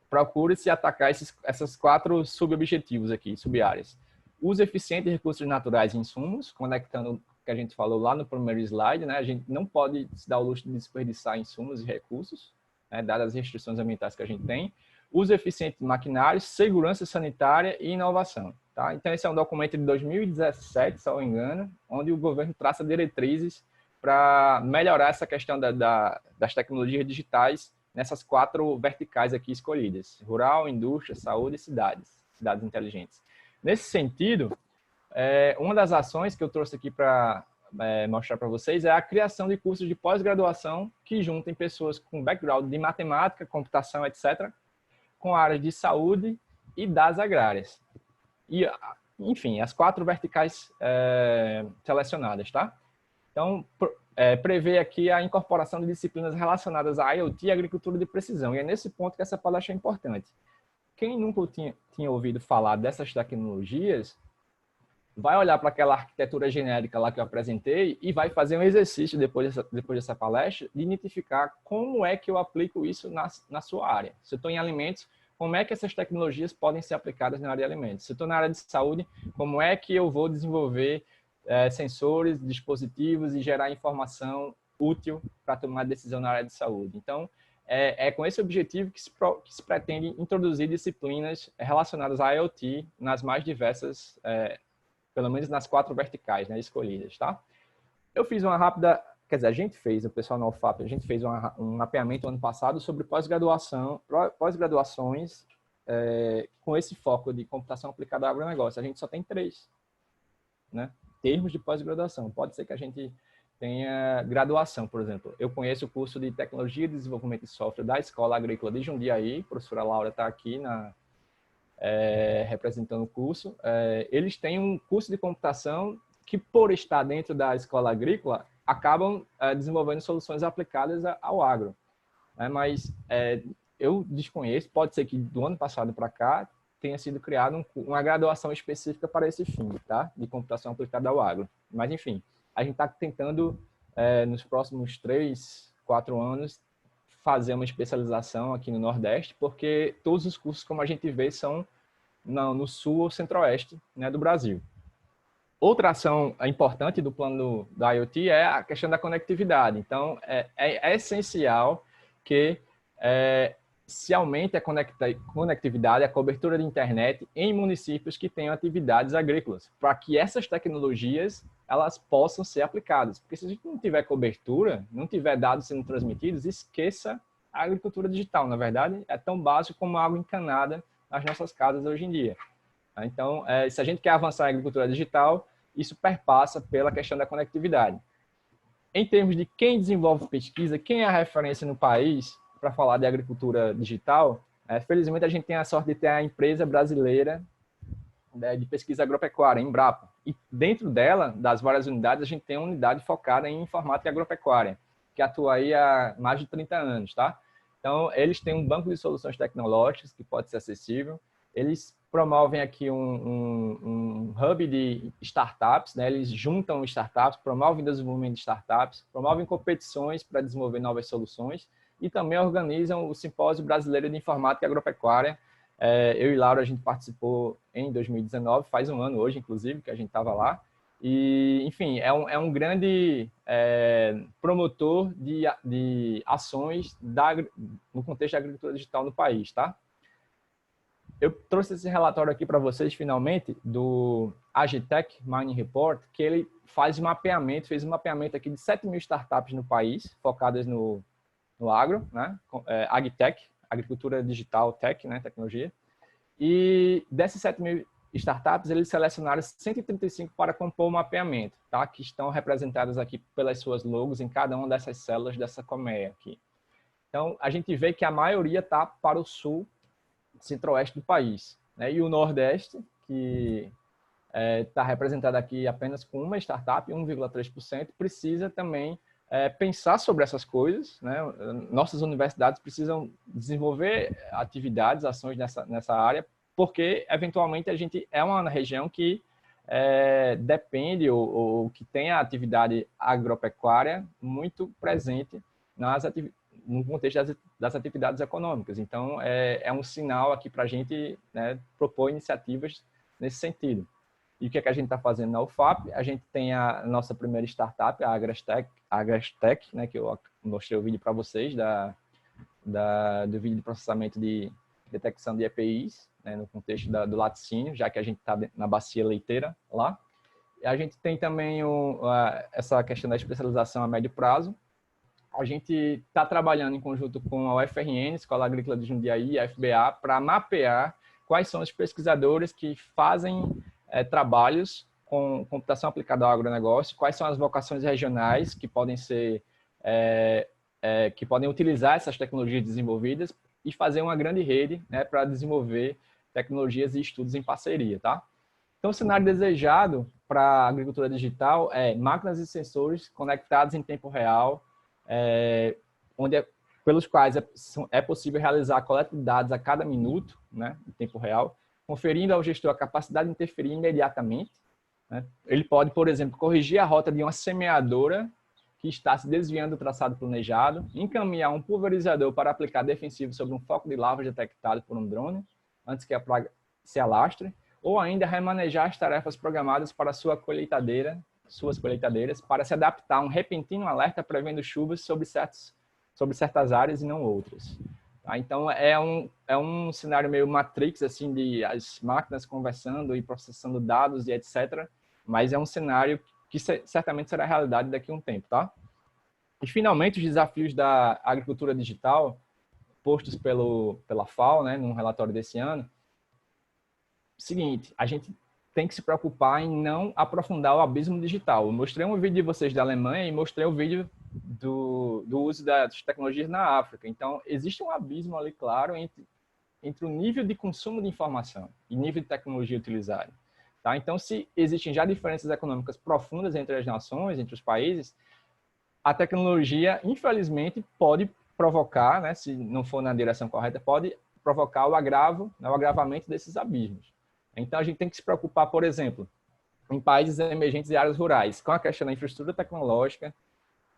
procura-se atacar essas 4 subobjetivos aqui, sub-áreas. Uso eficiente de recursos naturais e insumos, conectando o que a gente falou lá no primeiro slide, né? A gente não pode se dar o luxo de desperdiçar insumos e recursos, né? Dadas as restrições ambientais que a gente tem. Uso eficiente de maquinários, segurança sanitária e inovação. Tá? Então, esse é um documento de 2017, se não me engano, onde o governo traça diretrizes para melhorar essa questão das tecnologias digitais nessas 4 verticais aqui escolhidas: rural, indústria, saúde e cidades inteligentes. Nesse sentido, uma das ações que eu trouxe aqui para mostrar para vocês é a criação de cursos de pós-graduação que juntem pessoas com background de matemática, computação, etc., com áreas de saúde e das agrárias. E, enfim, as 4 verticais selecionadas, tá? Então, prevê aqui a incorporação de disciplinas relacionadas a IoT e agricultura de precisão. E é nesse ponto que essa palestra é importante. Quem nunca tinha ouvido falar dessas tecnologias, vai olhar para aquela arquitetura genérica lá que eu apresentei e vai fazer um exercício depois dessa palestra de identificar como é que eu aplico isso na sua área. Se eu estou em alimentos, como é que essas tecnologias podem ser aplicadas na área de alimentos? Se eu estou na área de saúde, como é que eu vou desenvolver sensores, dispositivos e gerar informação útil para tomar decisão na área de saúde? Então, é com esse objetivo que se pretende introduzir disciplinas relacionadas à IoT nas mais diversas, pelo menos nas 4 verticais, né, escolhidas, tá? Eu fiz uma rápida, quer dizer, a gente fez, o pessoal na UFAP, a gente fez um mapeamento ano passado sobre pós-graduações com esse foco de computação aplicada ao agronegócio. A gente só tem 3, né? Termos de pós-graduação. Pode ser que a gente tenha graduação, por exemplo. Eu conheço o curso de Tecnologia e Desenvolvimento de Software da Escola Agrícola de Jundiaí, a professora Laura está aqui representando o curso. Eles têm um curso de computação que, por estar dentro da Escola Agrícola, acabam desenvolvendo soluções aplicadas ao agro. Mas eu desconheço, pode ser que do ano passado para cá tenha sido criada uma graduação específica para esse fim, tá? De computação aplicada ao agro. Mas, enfim, a gente está tentando, nos próximos 3, 4 anos, fazer uma especialização aqui no Nordeste, porque todos os cursos, como a gente vê, são no Sul ou Centro-Oeste, né, do Brasil. Outra ação importante do plano da IoT é a questão da conectividade. Então, é essencial que se aumente a conectividade, a cobertura de internet em municípios que tenham atividades agrícolas, para que essas tecnologias elas possam ser aplicadas. Porque se a gente não tiver cobertura, não tiver dados sendo transmitidos, esqueça a agricultura digital. Na verdade, é tão básico como água encanada nas nossas casas hoje em dia. Então, se a gente quer avançar na agricultura digital, isso perpassa pela questão da conectividade. Em termos de quem desenvolve pesquisa, quem é a referência no país para falar de agricultura digital, felizmente a gente tem a sorte de ter a empresa brasileira de pesquisa agropecuária, Embrapa. E dentro dela, das várias unidades, a gente tem uma unidade focada em informática agropecuária, que atua aí há mais de 30 anos, tá? Então, eles têm um banco de soluções tecnológicas que pode ser acessível. Eles promovem aqui um hub de startups, né? Eles juntam startups, promovem desenvolvimento de startups, promovem competições para desenvolver novas soluções e também organizam o Simpósio Brasileiro de Informática Agropecuária. Eu e Laura, a gente participou em 2019, faz um ano hoje, inclusive, que a gente estava lá. E, enfim, é um grande promotor de ações no contexto da agricultura digital no país, tá? Eu trouxe esse relatório aqui para vocês, finalmente, do Agitech Mining Report, que ele fez um mapeamento aqui de 7 mil startups no país, focadas no agro, né? Agtech, agricultura digital tech, né? Tecnologia. E dessas 7 mil startups, eles selecionaram 135 para compor o mapeamento, tá? Que estão representadas aqui pelas suas logos em cada uma dessas células dessa colmeia aqui. Então, a gente vê que a maioria está para o sul, centro-oeste do país, né? E o nordeste, que está representado aqui apenas com uma startup, 1,3%, precisa também pensar sobre essas coisas, né? Nossas universidades precisam desenvolver atividades, ações nessa área, porque, eventualmente, a gente é uma região que depende ou que tem a atividade agropecuária muito presente no contexto das atividades econômicas. Então, é um sinal aqui para a gente, né, propor iniciativas nesse sentido. E o que é que a gente está fazendo na UFAP? A gente tem a nossa primeira startup, a Agrestech, né, que eu mostrei o vídeo para vocês, do vídeo de processamento de detecção de EPIs, né, no contexto do laticínio, já que a gente está na bacia leiteira lá. E a gente tem também essa questão da especialização a médio prazo, a gente está trabalhando em conjunto com a UFRN, Escola Agrícola de Jundiaí, a FBA, para mapear quais são os pesquisadores que fazem trabalhos com computação aplicada ao agronegócio, quais são as vocações regionais que podem ser que podem utilizar essas tecnologias desenvolvidas e fazer uma grande rede, né, para desenvolver tecnologias e estudos em parceria, tá? Então, o cenário desejado para a agricultura digital é máquinas e sensores conectados em tempo real, pelos quais é possível realizar a coleta de dados a cada minuto, né, em tempo real, conferindo ao gestor a capacidade de interferir imediatamente, né? Ele pode, por exemplo, corrigir a rota de uma semeadora que está se desviando do traçado planejado, encaminhar um pulverizador para aplicar defensivo sobre um foco de larvas detectado por um drone, antes que a praga se alastre, ou ainda remanejar as tarefas programadas para suas colheitadeiras, para se adaptar a um repentino alerta prevendo chuvas sobre certas áreas e não outras. Tá? Então, é um cenário meio Matrix, assim, de as máquinas conversando e processando dados e etc., mas é um cenário que certamente será realidade daqui a um tempo, tá? E, finalmente, os desafios da agricultura digital, postos pela FAO, né, num relatório desse ano. Seguinte, a gente tem que se preocupar em não aprofundar o abismo digital. Eu mostrei um vídeo de vocês da Alemanha e mostrei o vídeo do uso das tecnologias na África. Então, existe um abismo ali, claro, entre o nível de consumo de informação e nível de tecnologia utilizada. Tá? Então, se existem já diferenças econômicas profundas entre as nações, entre os países, a tecnologia, infelizmente, pode provocar, né, se não for na direção correta, pode provocar o agravamento desses abismos. Então, a gente tem que se preocupar, por exemplo, em países emergentes e áreas rurais, com a questão da infraestrutura tecnológica,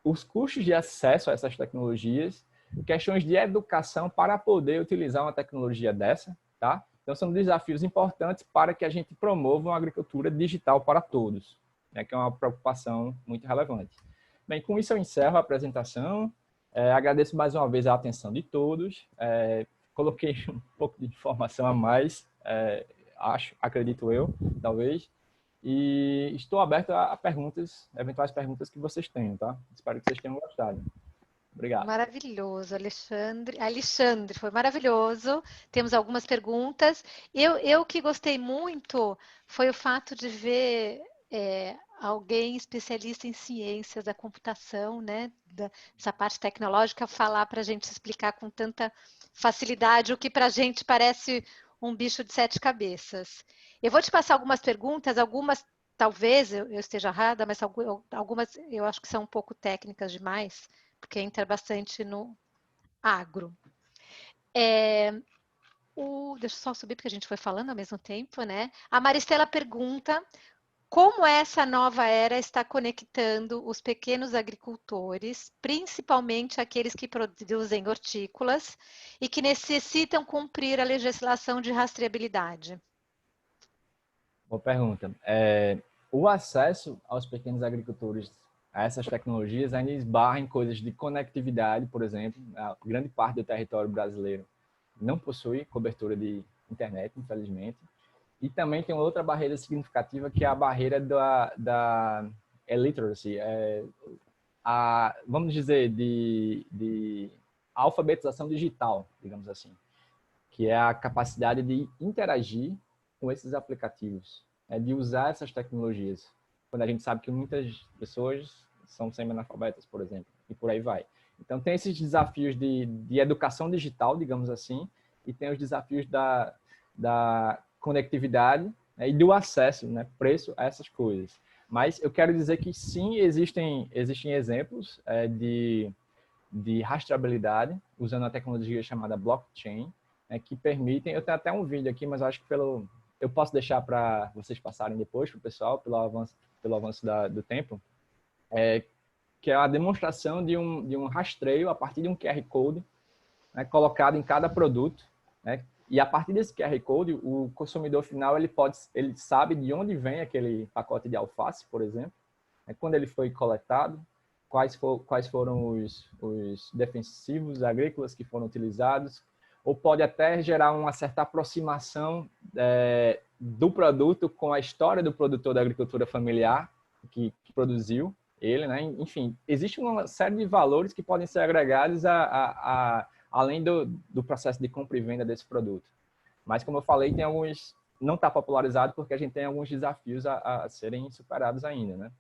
os custos de acesso a essas tecnologias, questões de educação para poder utilizar uma tecnologia dessa, tá? Então, são desafios importantes para que a gente promova uma agricultura digital para todos, né, que é uma preocupação muito relevante. Bem, com isso eu encerro a apresentação. Agradeço mais uma vez a atenção de todos. Coloquei um pouco de informação a mais, acredito eu, talvez. E estou aberto a perguntas, eventuais perguntas que vocês tenham, tá? Espero que vocês tenham gostado. Obrigado. Maravilhoso, Alexandre. Alexandre, foi maravilhoso. Temos algumas perguntas. Eu que gostei muito foi o fato de ver alguém especialista em ciências da computação, né? Dessa parte tecnológica, falar para a gente explicar com tanta facilidade o que para a gente parece um bicho de 7 cabeças. Eu vou te passar algumas perguntas, algumas talvez eu esteja errada, mas algumas eu acho que são um pouco técnicas demais, porque entra bastante no agro. Deixa eu só subir, porque a gente foi falando ao mesmo tempo, né? A Maristela pergunta como essa nova era está conectando os pequenos agricultores, principalmente aqueles que produzem hortícolas e que necessitam cumprir a legislação de rastreabilidade. Boa pergunta. O acesso aos pequenos agricultores a essas tecnologias ainda esbarra em coisas de conectividade, por exemplo. A grande parte do território brasileiro não possui cobertura de internet, infelizmente. E também tem outra barreira significativa, que é a barreira da illiteracy, vamos dizer, de alfabetização digital, digamos assim, que é a capacidade de interagir com esses aplicativos, de usar essas tecnologias, quando a gente sabe que muitas pessoas são semi-analfabetas, por exemplo, e por aí vai. Então, tem esses desafios de educação digital, digamos assim, e tem os desafios da conectividade, né, e do acesso, né, preço a essas coisas. Mas eu quero dizer que sim, existem exemplos de rastreabilidade usando a tecnologia chamada blockchain, né, que permitem, eu tenho até um vídeo aqui, mas eu acho que eu posso deixar para vocês passarem depois para o pessoal, pelo avanço do tempo, que é a demonstração de um rastreio a partir de um QR Code, né, colocado em cada produto, né, e a partir desse QR Code, o consumidor final ele sabe de onde vem aquele pacote de alface, por exemplo, né, quando ele foi coletado, quais foram os defensivos agrícolas que foram utilizados, ou pode até gerar uma certa aproximação do produto com a história do produtor da agricultura familiar que produziu ele, né? Enfim, existe uma série de valores que podem ser agregados além do processo de compra e venda desse produto. Mas, como eu falei, tem alguns, não está popularizado porque a gente tem alguns desafios a serem superados ainda, né?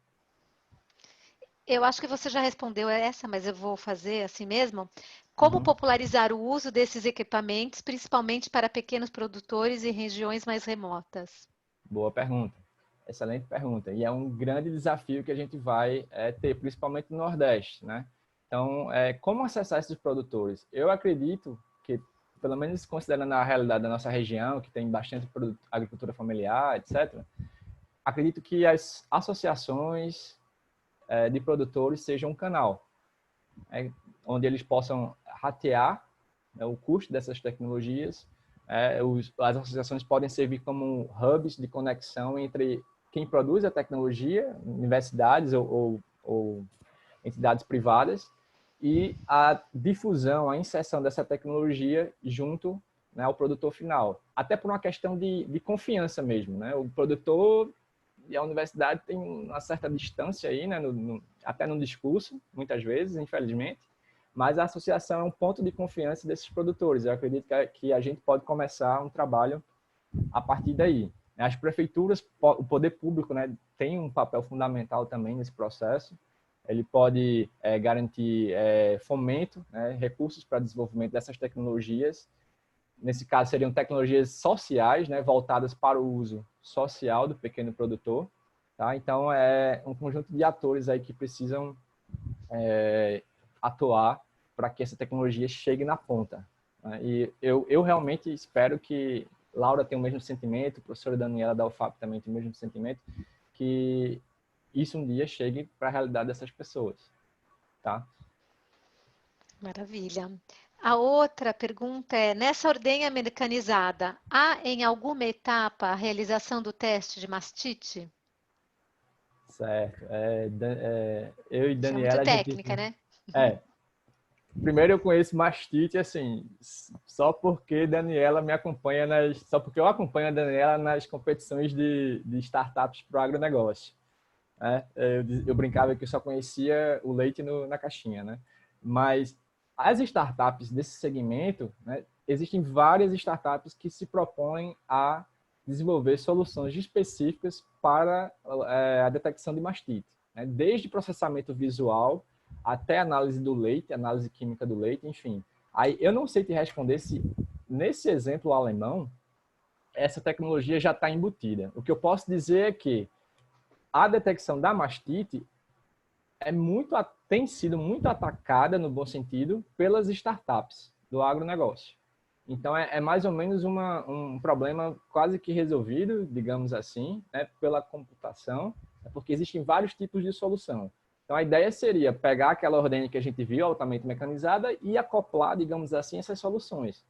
Eu acho que você já respondeu essa, mas eu vou fazer assim mesmo. Como popularizar o uso desses equipamentos, principalmente para pequenos produtores em regiões mais remotas? Boa pergunta. Excelente pergunta. E é um grande desafio que a gente vai ter, principalmente no Nordeste, né? Então, como acessar esses produtores? Eu acredito que, pelo menos considerando a realidade da nossa região, que tem bastante agricultura familiar, etc., acredito que as associações de produtores sejam um canal, onde eles possam ratear, né, o custo dessas tecnologias. As associações podem servir como hubs de conexão entre quem produz a tecnologia, universidades ou entidades privadas, e a difusão, a inserção dessa tecnologia junto, né, ao produtor final. Até por uma questão de confiança mesmo, né? O produtor e a universidade tem uma certa distância aí, né, até no discurso, muitas vezes, infelizmente, mas a associação é um ponto de confiança desses produtores. Eu acredito que a gente pode começar um trabalho a partir daí. As prefeituras, o poder público, né, tem um papel fundamental também nesse processo. Ele pode garantir fomento, né, recursos para desenvolvimento dessas tecnologias. Nesse caso, seriam tecnologias sociais, né, voltadas para o uso social do pequeno produtor. Tá? Então, é um conjunto de atores aí que precisam atuar para que essa tecnologia chegue na ponta. Né? E eu realmente espero que Laura tenha o mesmo sentimento, a professora Daniela da UFAP também tem o mesmo sentimento, que isso um dia chegue para a realidade dessas pessoas. Tá? Maravilha. A outra pergunta é, nessa ordenha mecanizada, há em alguma etapa a realização do teste de mastite? Certo. Eu e Isso é muito Daniela, a gente... técnica, né? Primeiro eu conheço mastite, assim, só porque Daniela me acompanha só porque eu acompanho a Daniela nas competições de startups para o agronegócio. Né? Eu brincava que eu só conhecia o leite na caixinha, né? Mas as startups desse segmento, né, existem várias startups que se propõem a desenvolver soluções específicas para a detecção de mastite, né? Desde processamento visual até análise do leite, análise química do leite, enfim. Aí eu não sei te responder se, nesse exemplo alemão, essa tecnologia já está embutida. O que eu posso dizer é que a detecção da mastite tem sido muito atacada, no bom sentido, pelas startups do agronegócio. Então, é mais ou menos um problema quase que resolvido, digamos assim, né, pela computação, porque existem vários tipos de solução. Então, a ideia seria pegar aquela ordenha que a gente viu, altamente mecanizada, e acoplar, digamos assim, essas soluções.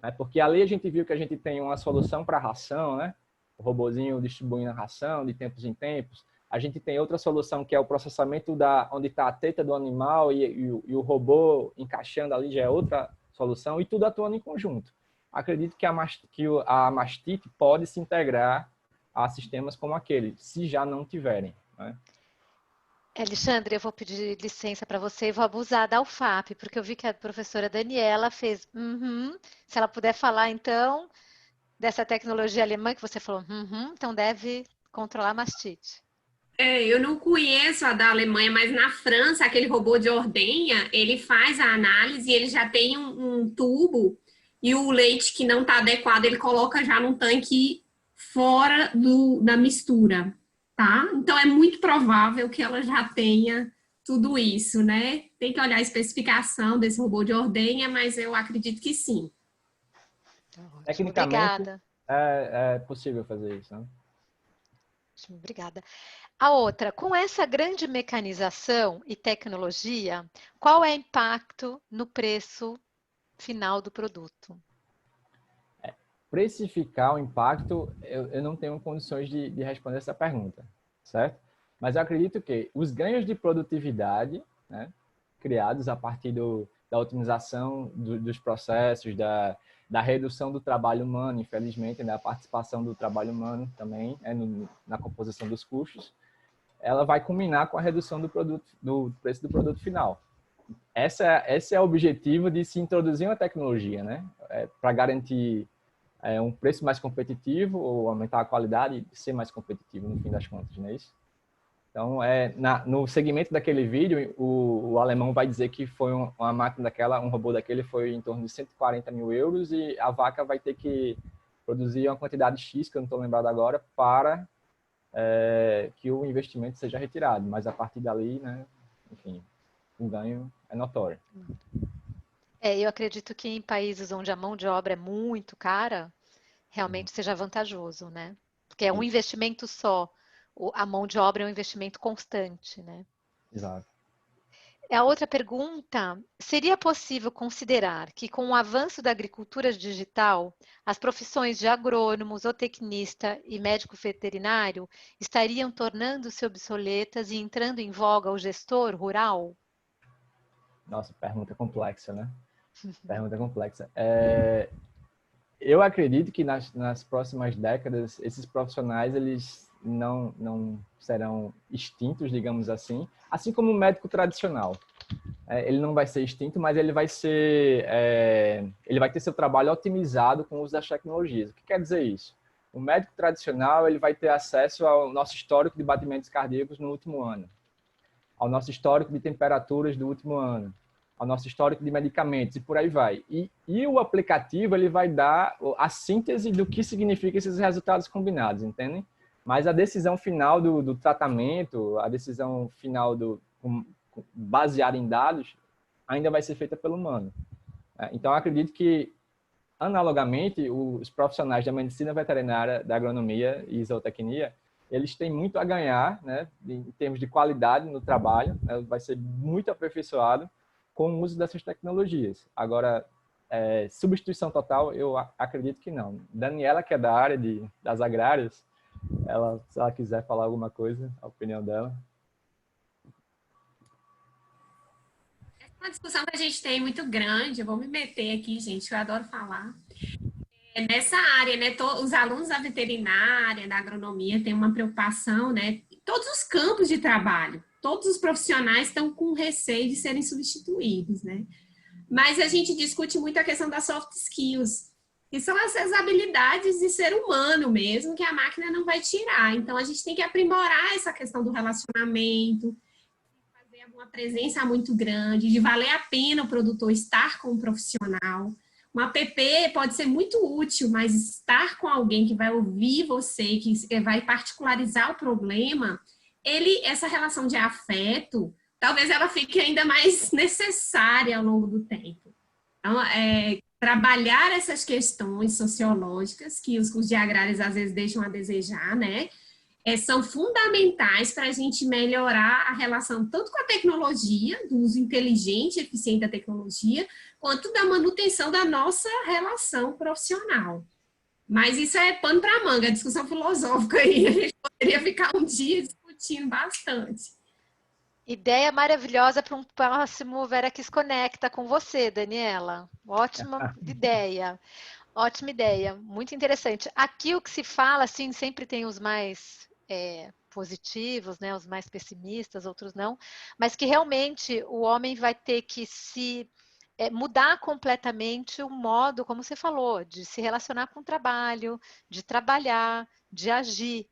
Né? Porque ali a gente viu que a gente tem uma solução para a ração, né? O robozinho distribuindo a ração de tempos em tempos. A gente tem outra solução que é o processamento onde está a teta do animal e o robô encaixando ali já é outra solução, e tudo atuando em conjunto. Acredito que a mastite pode se integrar a sistemas como aquele, se já não tiverem. Né? Alexandre, eu vou pedir licença para você e vou abusar da UFAP, porque eu vi que a professora Daniela fez se ela puder falar, então, dessa tecnologia alemã que você falou, então deve controlar a mastite. Eu não conheço a da Alemanha, mas na França, aquele robô de ordenha, ele faz a análise e ele já tem um tubo e o leite que não está adequado, ele coloca já num tanque fora da mistura, tá? Então, é muito provável que ela já tenha tudo isso, né? Tem que olhar a especificação desse robô de ordenha, mas eu acredito que sim. Tecnicamente, obrigada. É possível fazer isso, né? Obrigada. A outra, com essa grande mecanização e tecnologia, qual é o impacto no preço final do produto? Precificar o impacto, eu não tenho condições de responder essa pergunta, certo? Mas eu acredito que os ganhos de produtividade, né, criados a partir da otimização dos processos, da redução do trabalho humano, infelizmente, né, a participação do trabalho humano também na composição dos custos, ela vai culminar com a redução do preço do produto final. Esse é o objetivo de se introduzir uma tecnologia, né? Para garantir um preço mais competitivo ou aumentar a qualidade e ser mais competitivo no fim das contas, não é isso? Então, no segmento daquele vídeo, o alemão vai dizer que foi uma máquina daquela, um robô daquele foi em torno de 140 mil euros e a vaca vai ter que produzir uma quantidade X, que eu não estou lembrado agora, para que o investimento seja retirado. Mas a partir dali, né, enfim, o ganho é notório. Eu acredito que em países onde a mão de obra é muito cara, realmente seja vantajoso, né? Porque é um investimento só. A mão de obra é um investimento constante, né? Exato. A outra pergunta, seria possível considerar que com o avanço da agricultura digital, as profissões de agrônomo, zootecnista e médico veterinário estariam tornando-se obsoletas e entrando em voga o gestor rural? Nossa, pergunta complexa, né? Pergunta complexa. Eu acredito que nas próximas décadas, esses profissionais, eles não serão extintos, digamos assim como o médico tradicional. Ele não vai ser extinto, mas ele vai ter seu trabalho otimizado com o uso das tecnologias. O que quer dizer isso? O médico tradicional, ele vai ter acesso ao nosso histórico de batimentos cardíacos no último ano, ao nosso histórico de temperaturas do último ano, ao nosso histórico de medicamentos e por aí vai. E o aplicativo, ele vai dar a síntese do que significa esses resultados combinados, entendem? Mas a decisão final do tratamento, a decisão final baseada em dados, ainda vai ser feita pelo humano. Então, eu acredito que, analogamente, os profissionais da medicina veterinária, da agronomia e zootecnia, eles têm muito a ganhar, né, em termos de qualidade no trabalho, né, vai ser muito aperfeiçoado com o uso dessas tecnologias. Agora, substituição total, eu acredito que não. Daniela, que é da área das agrárias, se ela quiser falar alguma coisa, a opinião dela. Essa é uma discussão que a gente tem muito grande, eu vou me meter aqui, gente, eu adoro falar. Nessa área, né, os alunos da veterinária, da agronomia, têm uma preocupação, né, todos os campos de trabalho, todos os profissionais estão com receio de serem substituídos, né? Mas a gente discute muito a questão das soft skills, que são essas habilidades de ser humano mesmo, que a máquina não vai tirar. Então, a gente tem que aprimorar essa questão do relacionamento, fazer uma presença muito grande, de valer a pena o produtor estar com um profissional. Um app pode ser muito útil, mas estar com alguém que vai ouvir você, que vai particularizar o problema, essa relação de afeto, talvez ela fique ainda mais necessária ao longo do tempo. Então, trabalhar essas questões sociológicas, que os cursos de agrárias às vezes deixam a desejar, né? São fundamentais para a gente melhorar a relação tanto com a tecnologia, do uso inteligente e eficiente da tecnologia, quanto da manutenção da nossa relação profissional. Mas isso é pano para manga, discussão filosófica aí, a gente poderia ficar um dia discutindo bastante. Ideia maravilhosa para um próximo Vera Kiss Conecta com você, Daniela. Ótima ideia. Ótima ideia, muito interessante. Aqui o que se fala, assim, sempre tem os mais positivos, né, os mais pessimistas, outros não, mas que realmente o homem vai ter que mudar completamente o modo, como você falou, de se relacionar com o trabalho, de trabalhar, de agir.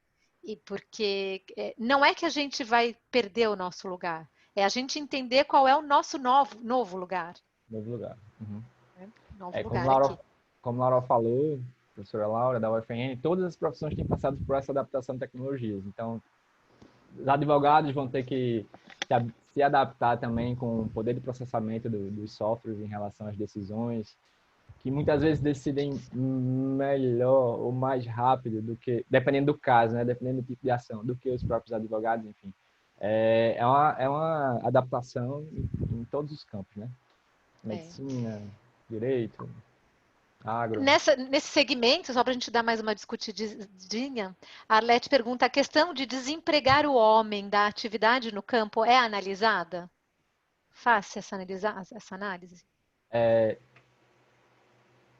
E porque não é que a gente vai perder o nosso lugar, é a gente entender qual é o nosso novo lugar. Novo lugar. Uhum. Novo lugar aqui. Como a Laura falou, professora Laura, da UFN, todas as profissões têm passado por essa adaptação de tecnologias. Então, os advogados vão ter que se adaptar também com o poder de processamento dos softwares em relação às decisões, que muitas vezes decidem melhor ou mais rápido do que, dependendo do caso, né, dependendo do tipo de ação, do que os próprios advogados, enfim. É uma adaptação em todos os campos, né? Medicina, direito, agro. Nesse segmento, só para a gente dar mais uma discutidinha, a Arlete pergunta, a questão de desempregar o homem da atividade no campo é analisada? Faça essa análise.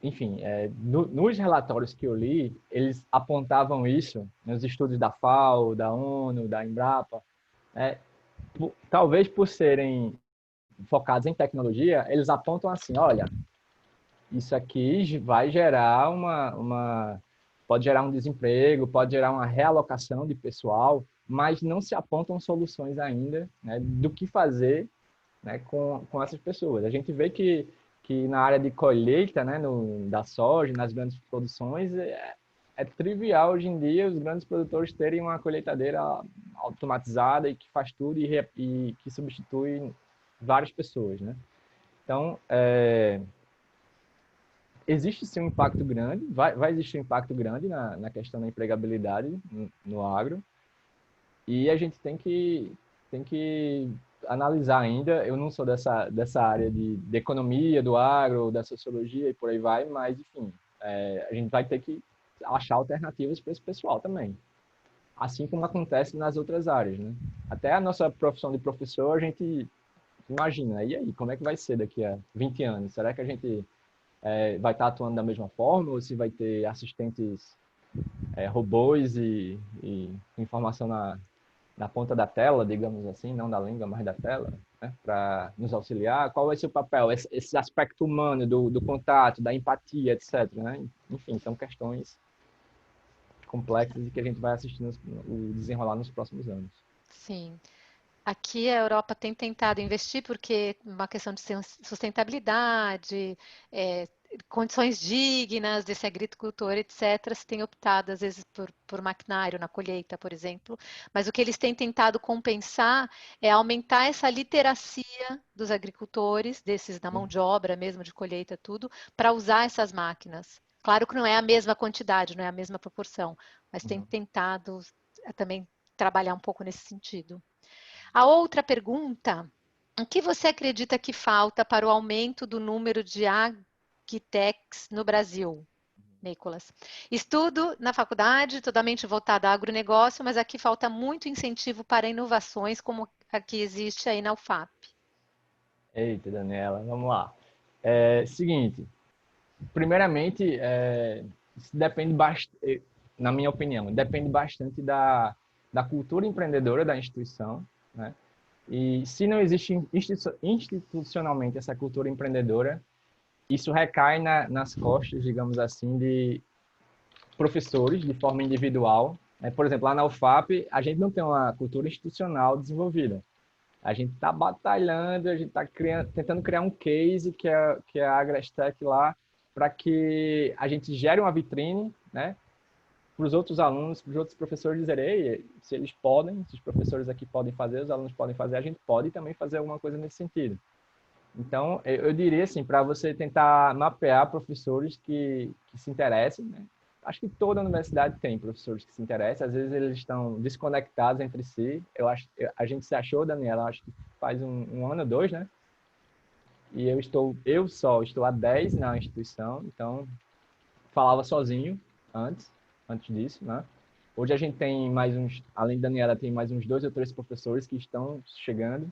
Enfim, nos relatórios que eu li, eles apontavam isso, nos estudos da FAO, da ONU, da Embrapa, Talvez por serem focados em tecnologia, eles apontam assim, olha, isso aqui vai gerar pode gerar um desemprego, pode gerar uma realocação de pessoal, mas não se apontam soluções ainda, né, do que fazer, né, com essas pessoas. A gente vê que na área de colheita, né, da soja, nas grandes produções, é trivial hoje em dia os grandes produtores terem uma colheitadeira automatizada e que faz tudo e que substitui várias pessoas, né? Então, existe sim um impacto grande, vai existir um impacto grande na questão da empregabilidade no agro, e a gente tem que analisar ainda. Eu não sou dessa área de economia do agro, da sociologia e por aí vai, mas, enfim, a gente vai ter que achar alternativas para esse pessoal também, assim como acontece nas outras áreas, né? Até a nossa profissão de professor, a gente imagina, e aí, como é que vai ser daqui a 20 anos? Será que a gente vai estar atuando da mesma forma, ou se vai ter assistentes robôs e informação na ponta da tela, digamos assim, não da língua, mas da tela, né, para nos auxiliar? Qual vai ser o papel? Esse aspecto humano do contato, da empatia, etc. Né? Enfim, são questões complexas e que a gente vai assistindo o desenrolar nos próximos anos. Sim. Aqui a Europa tem tentado investir porque uma questão de sustentabilidade, condições dignas desse agricultor, etc., se tem optado às vezes por maquinário na colheita, por exemplo, mas o que eles têm tentado compensar é aumentar essa literacia dos agricultores, desses da mão de obra mesmo, de colheita, tudo, para usar essas máquinas. Claro que não é a mesma quantidade, não é a mesma proporção, mas tem tentado também trabalhar um pouco nesse sentido. A outra pergunta: o que você acredita que falta para o aumento do número de agtechs no Brasil, Nicolas? Estudo na faculdade, totalmente voltado ao agronegócio, mas aqui falta muito incentivo para inovações como a que existe aí na UFAP. Eita, Daniela, vamos lá. Seguinte, primeiramente, isso depende bastante, na minha opinião, depende bastante da cultura empreendedora da instituição, né? E se não existe institucionalmente essa cultura empreendedora, isso recai nas costas, digamos assim, de professores de forma individual. Por exemplo, lá na UFAP, a gente não tem uma cultura institucional desenvolvida. A gente está batalhando, a gente está tentando criar um case que é a Agrestec lá, para que a gente gere uma vitrine, né, para os outros alunos, para os outros professores dizerem, se eles podem, se os professores aqui podem fazer, os alunos podem fazer, a gente pode também fazer alguma coisa nesse sentido. Então, eu diria assim, para você tentar mapear professores que se interessem, né? Acho que toda universidade tem professores que se interessam, às vezes eles estão desconectados entre si. A gente se achou, Daniela, acho que faz um ano ou 2, né? E eu só estou há 10 na instituição, então falava sozinho antes disso, né? Hoje a gente tem além da Daniela, tem mais uns 2 ou 3 professores que estão chegando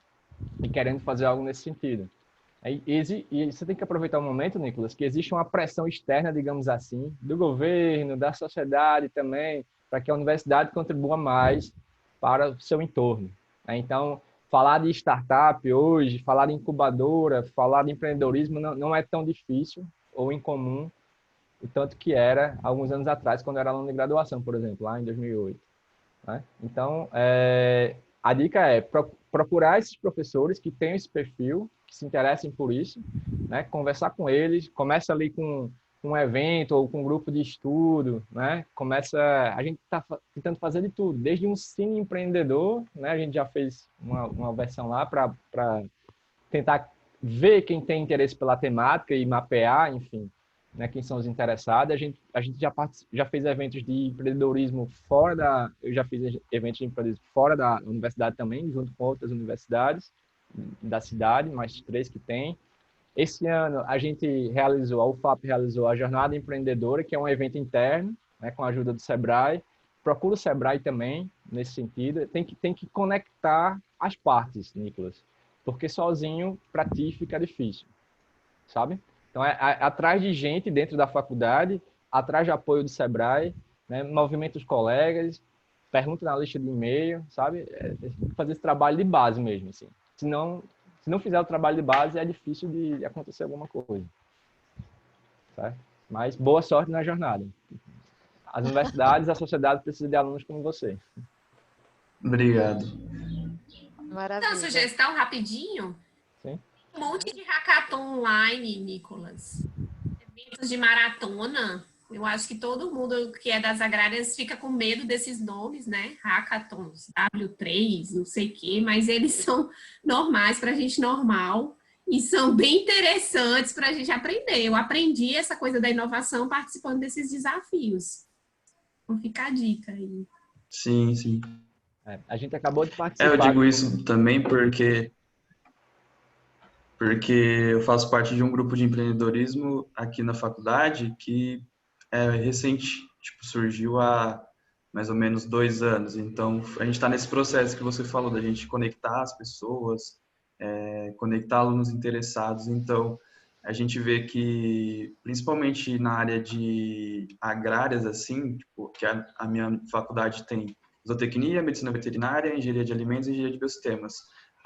e querendo fazer algo nesse sentido. E você tem que aproveitar o momento, Nicolas, que existe uma pressão externa, digamos assim, do governo, da sociedade também, para que a universidade contribua mais para o seu entorno. Então, falar de startup hoje, falar de incubadora, falar de empreendedorismo não é tão difícil ou incomum, o tanto que era alguns anos atrás, quando eu era aluno de graduação, por exemplo, lá em 2008. Né? Então, a dica é procurar esses professores que tenham esse perfil, que se interessem por isso, né? Conversar com eles, começa ali com um evento ou com um grupo de estudo, né? A gente está tentando fazer de tudo, desde um cine empreendedor, né? A gente já fez uma versão lá para tentar ver quem tem interesse pela temática e mapear, enfim, né, quem são os interessados. A gente já fez eventos de empreendedorismo eu já fiz eventos de empreendedorismo fora da universidade também, junto com outras universidades da cidade, mais 3 que tem. Esse ano a UFAP realizou a Jornada Empreendedora, que é um evento interno, né, com a ajuda do Sebrae. Procura o Sebrae também, nesse sentido. Tem que conectar as partes, Nicolas, porque sozinho, para ti, fica difícil, sabe? Então, atrás de gente dentro da faculdade, atrás de apoio do Sebrae, né, movimenta os colegas, pergunta na lista de e-mail, sabe? Tem que fazer esse trabalho de base mesmo, assim. Se não fizer o trabalho de base, é difícil de acontecer alguma coisa. Certo? Mas boa sorte na jornada. As universidades, a sociedade precisa de alunos como você. Obrigado. Maravilha. Então, sugestão rapidinho. Sim. Um monte de hackathon online, Nicolas. Eventos de maratona. Eu acho que todo mundo que é das agrárias fica com medo desses nomes, né? Hackathons, W3, não sei o quê, mas eles são normais para a gente normal e são bem interessantes para a gente aprender. Eu aprendi essa coisa da inovação participando desses desafios. Então fica a dica aí. Sim, sim. A gente acabou de participar. Eu digo isso também porque eu faço parte de um grupo de empreendedorismo aqui na faculdade que é recente, tipo, surgiu há mais ou menos 2 anos. Então, a gente está nesse processo que você falou, da gente conectar as pessoas, conectar alunos interessados. Então, a gente vê que, principalmente na área de agrárias, assim, tipo, que a minha faculdade tem zootecnia, medicina veterinária, engenharia de alimentos e engenharia de biosistemas.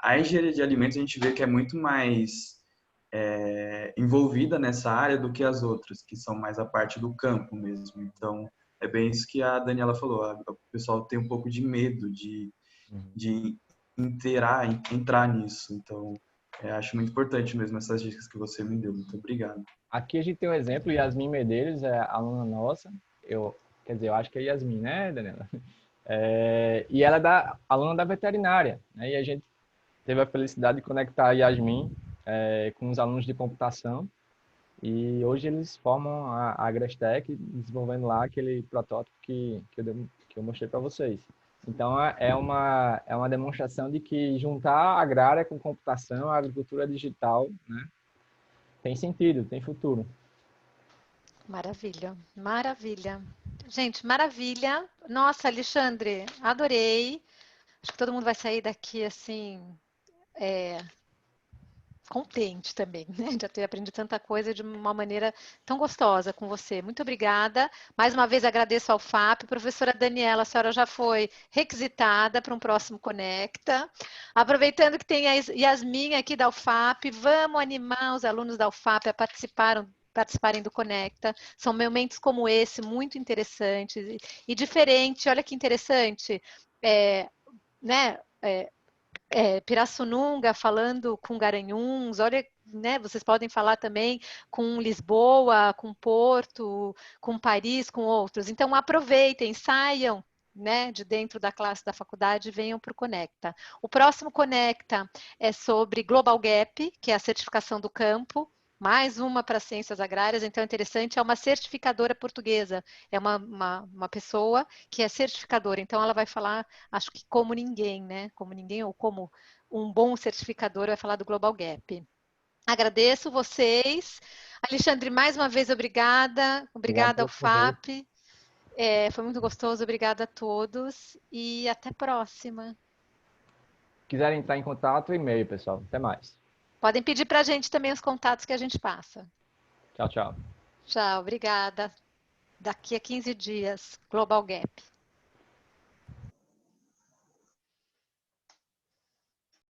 A engenharia de alimentos a gente vê que é muito mais envolvida nessa área do que as outras, que são mais a parte do campo mesmo. Então, é bem isso que a Daniela falou. O pessoal tem um pouco de medo de entrar nisso. Então, acho muito importante mesmo essas dicas que você me deu. Muito obrigado. Aqui a gente tem um exemplo, Yasmin Medeiros, é aluna nossa. Quer dizer, eu acho que é Yasmin, né, Daniela? E ela é aluna da veterinária, né? E a gente teve a felicidade de conectar a Yasmin com os alunos de computação. E hoje eles formam a Agrestec, desenvolvendo lá aquele protótipo que eu mostrei para vocês. Então, é uma demonstração de que juntar a agrária com computação, a agricultura digital, né, tem sentido, tem futuro. Maravilha, maravilha. Gente, maravilha. Nossa, Alexandre, adorei. Acho que todo mundo vai sair daqui, assim, contente também, né? De ter aprendido tanta coisa de uma maneira tão gostosa com você. Muito obrigada. Mais uma vez agradeço ao FAP. Professora Daniela, a senhora já foi requisitada para um próximo Conecta. Aproveitando que tem a Yasmin aqui da UFAP, vamos animar os alunos da UFAP a participarem do Conecta. São momentos como esse, muito interessantes e diferentes. Olha que interessante, né? Pirassununga falando com Garanhuns, olha, né, vocês podem falar também com Lisboa, com Porto, com Paris, com outros. Então, aproveitem, saiam, né, de dentro da classe da faculdade e venham para o Conecta. O próximo Conecta é sobre Global Gap, que é a certificação do campo, mais uma para ciências agrárias, então é interessante, é uma certificadora portuguesa, é uma pessoa que é certificadora, então ela vai falar, acho que como ninguém, né? Como ninguém, ou como um bom certificador vai falar do Global Gap. Agradeço vocês. Alexandre, mais uma vez, obrigada ao FAP. Foi muito gostoso, obrigada a todos e até a próxima. Quiserem entrar em contato, e-mail, pessoal. Até mais. Podem pedir para a gente também os contatos que a gente passa. Tchau, tchau. Tchau, obrigada. Daqui a 15 dias, Global Gap.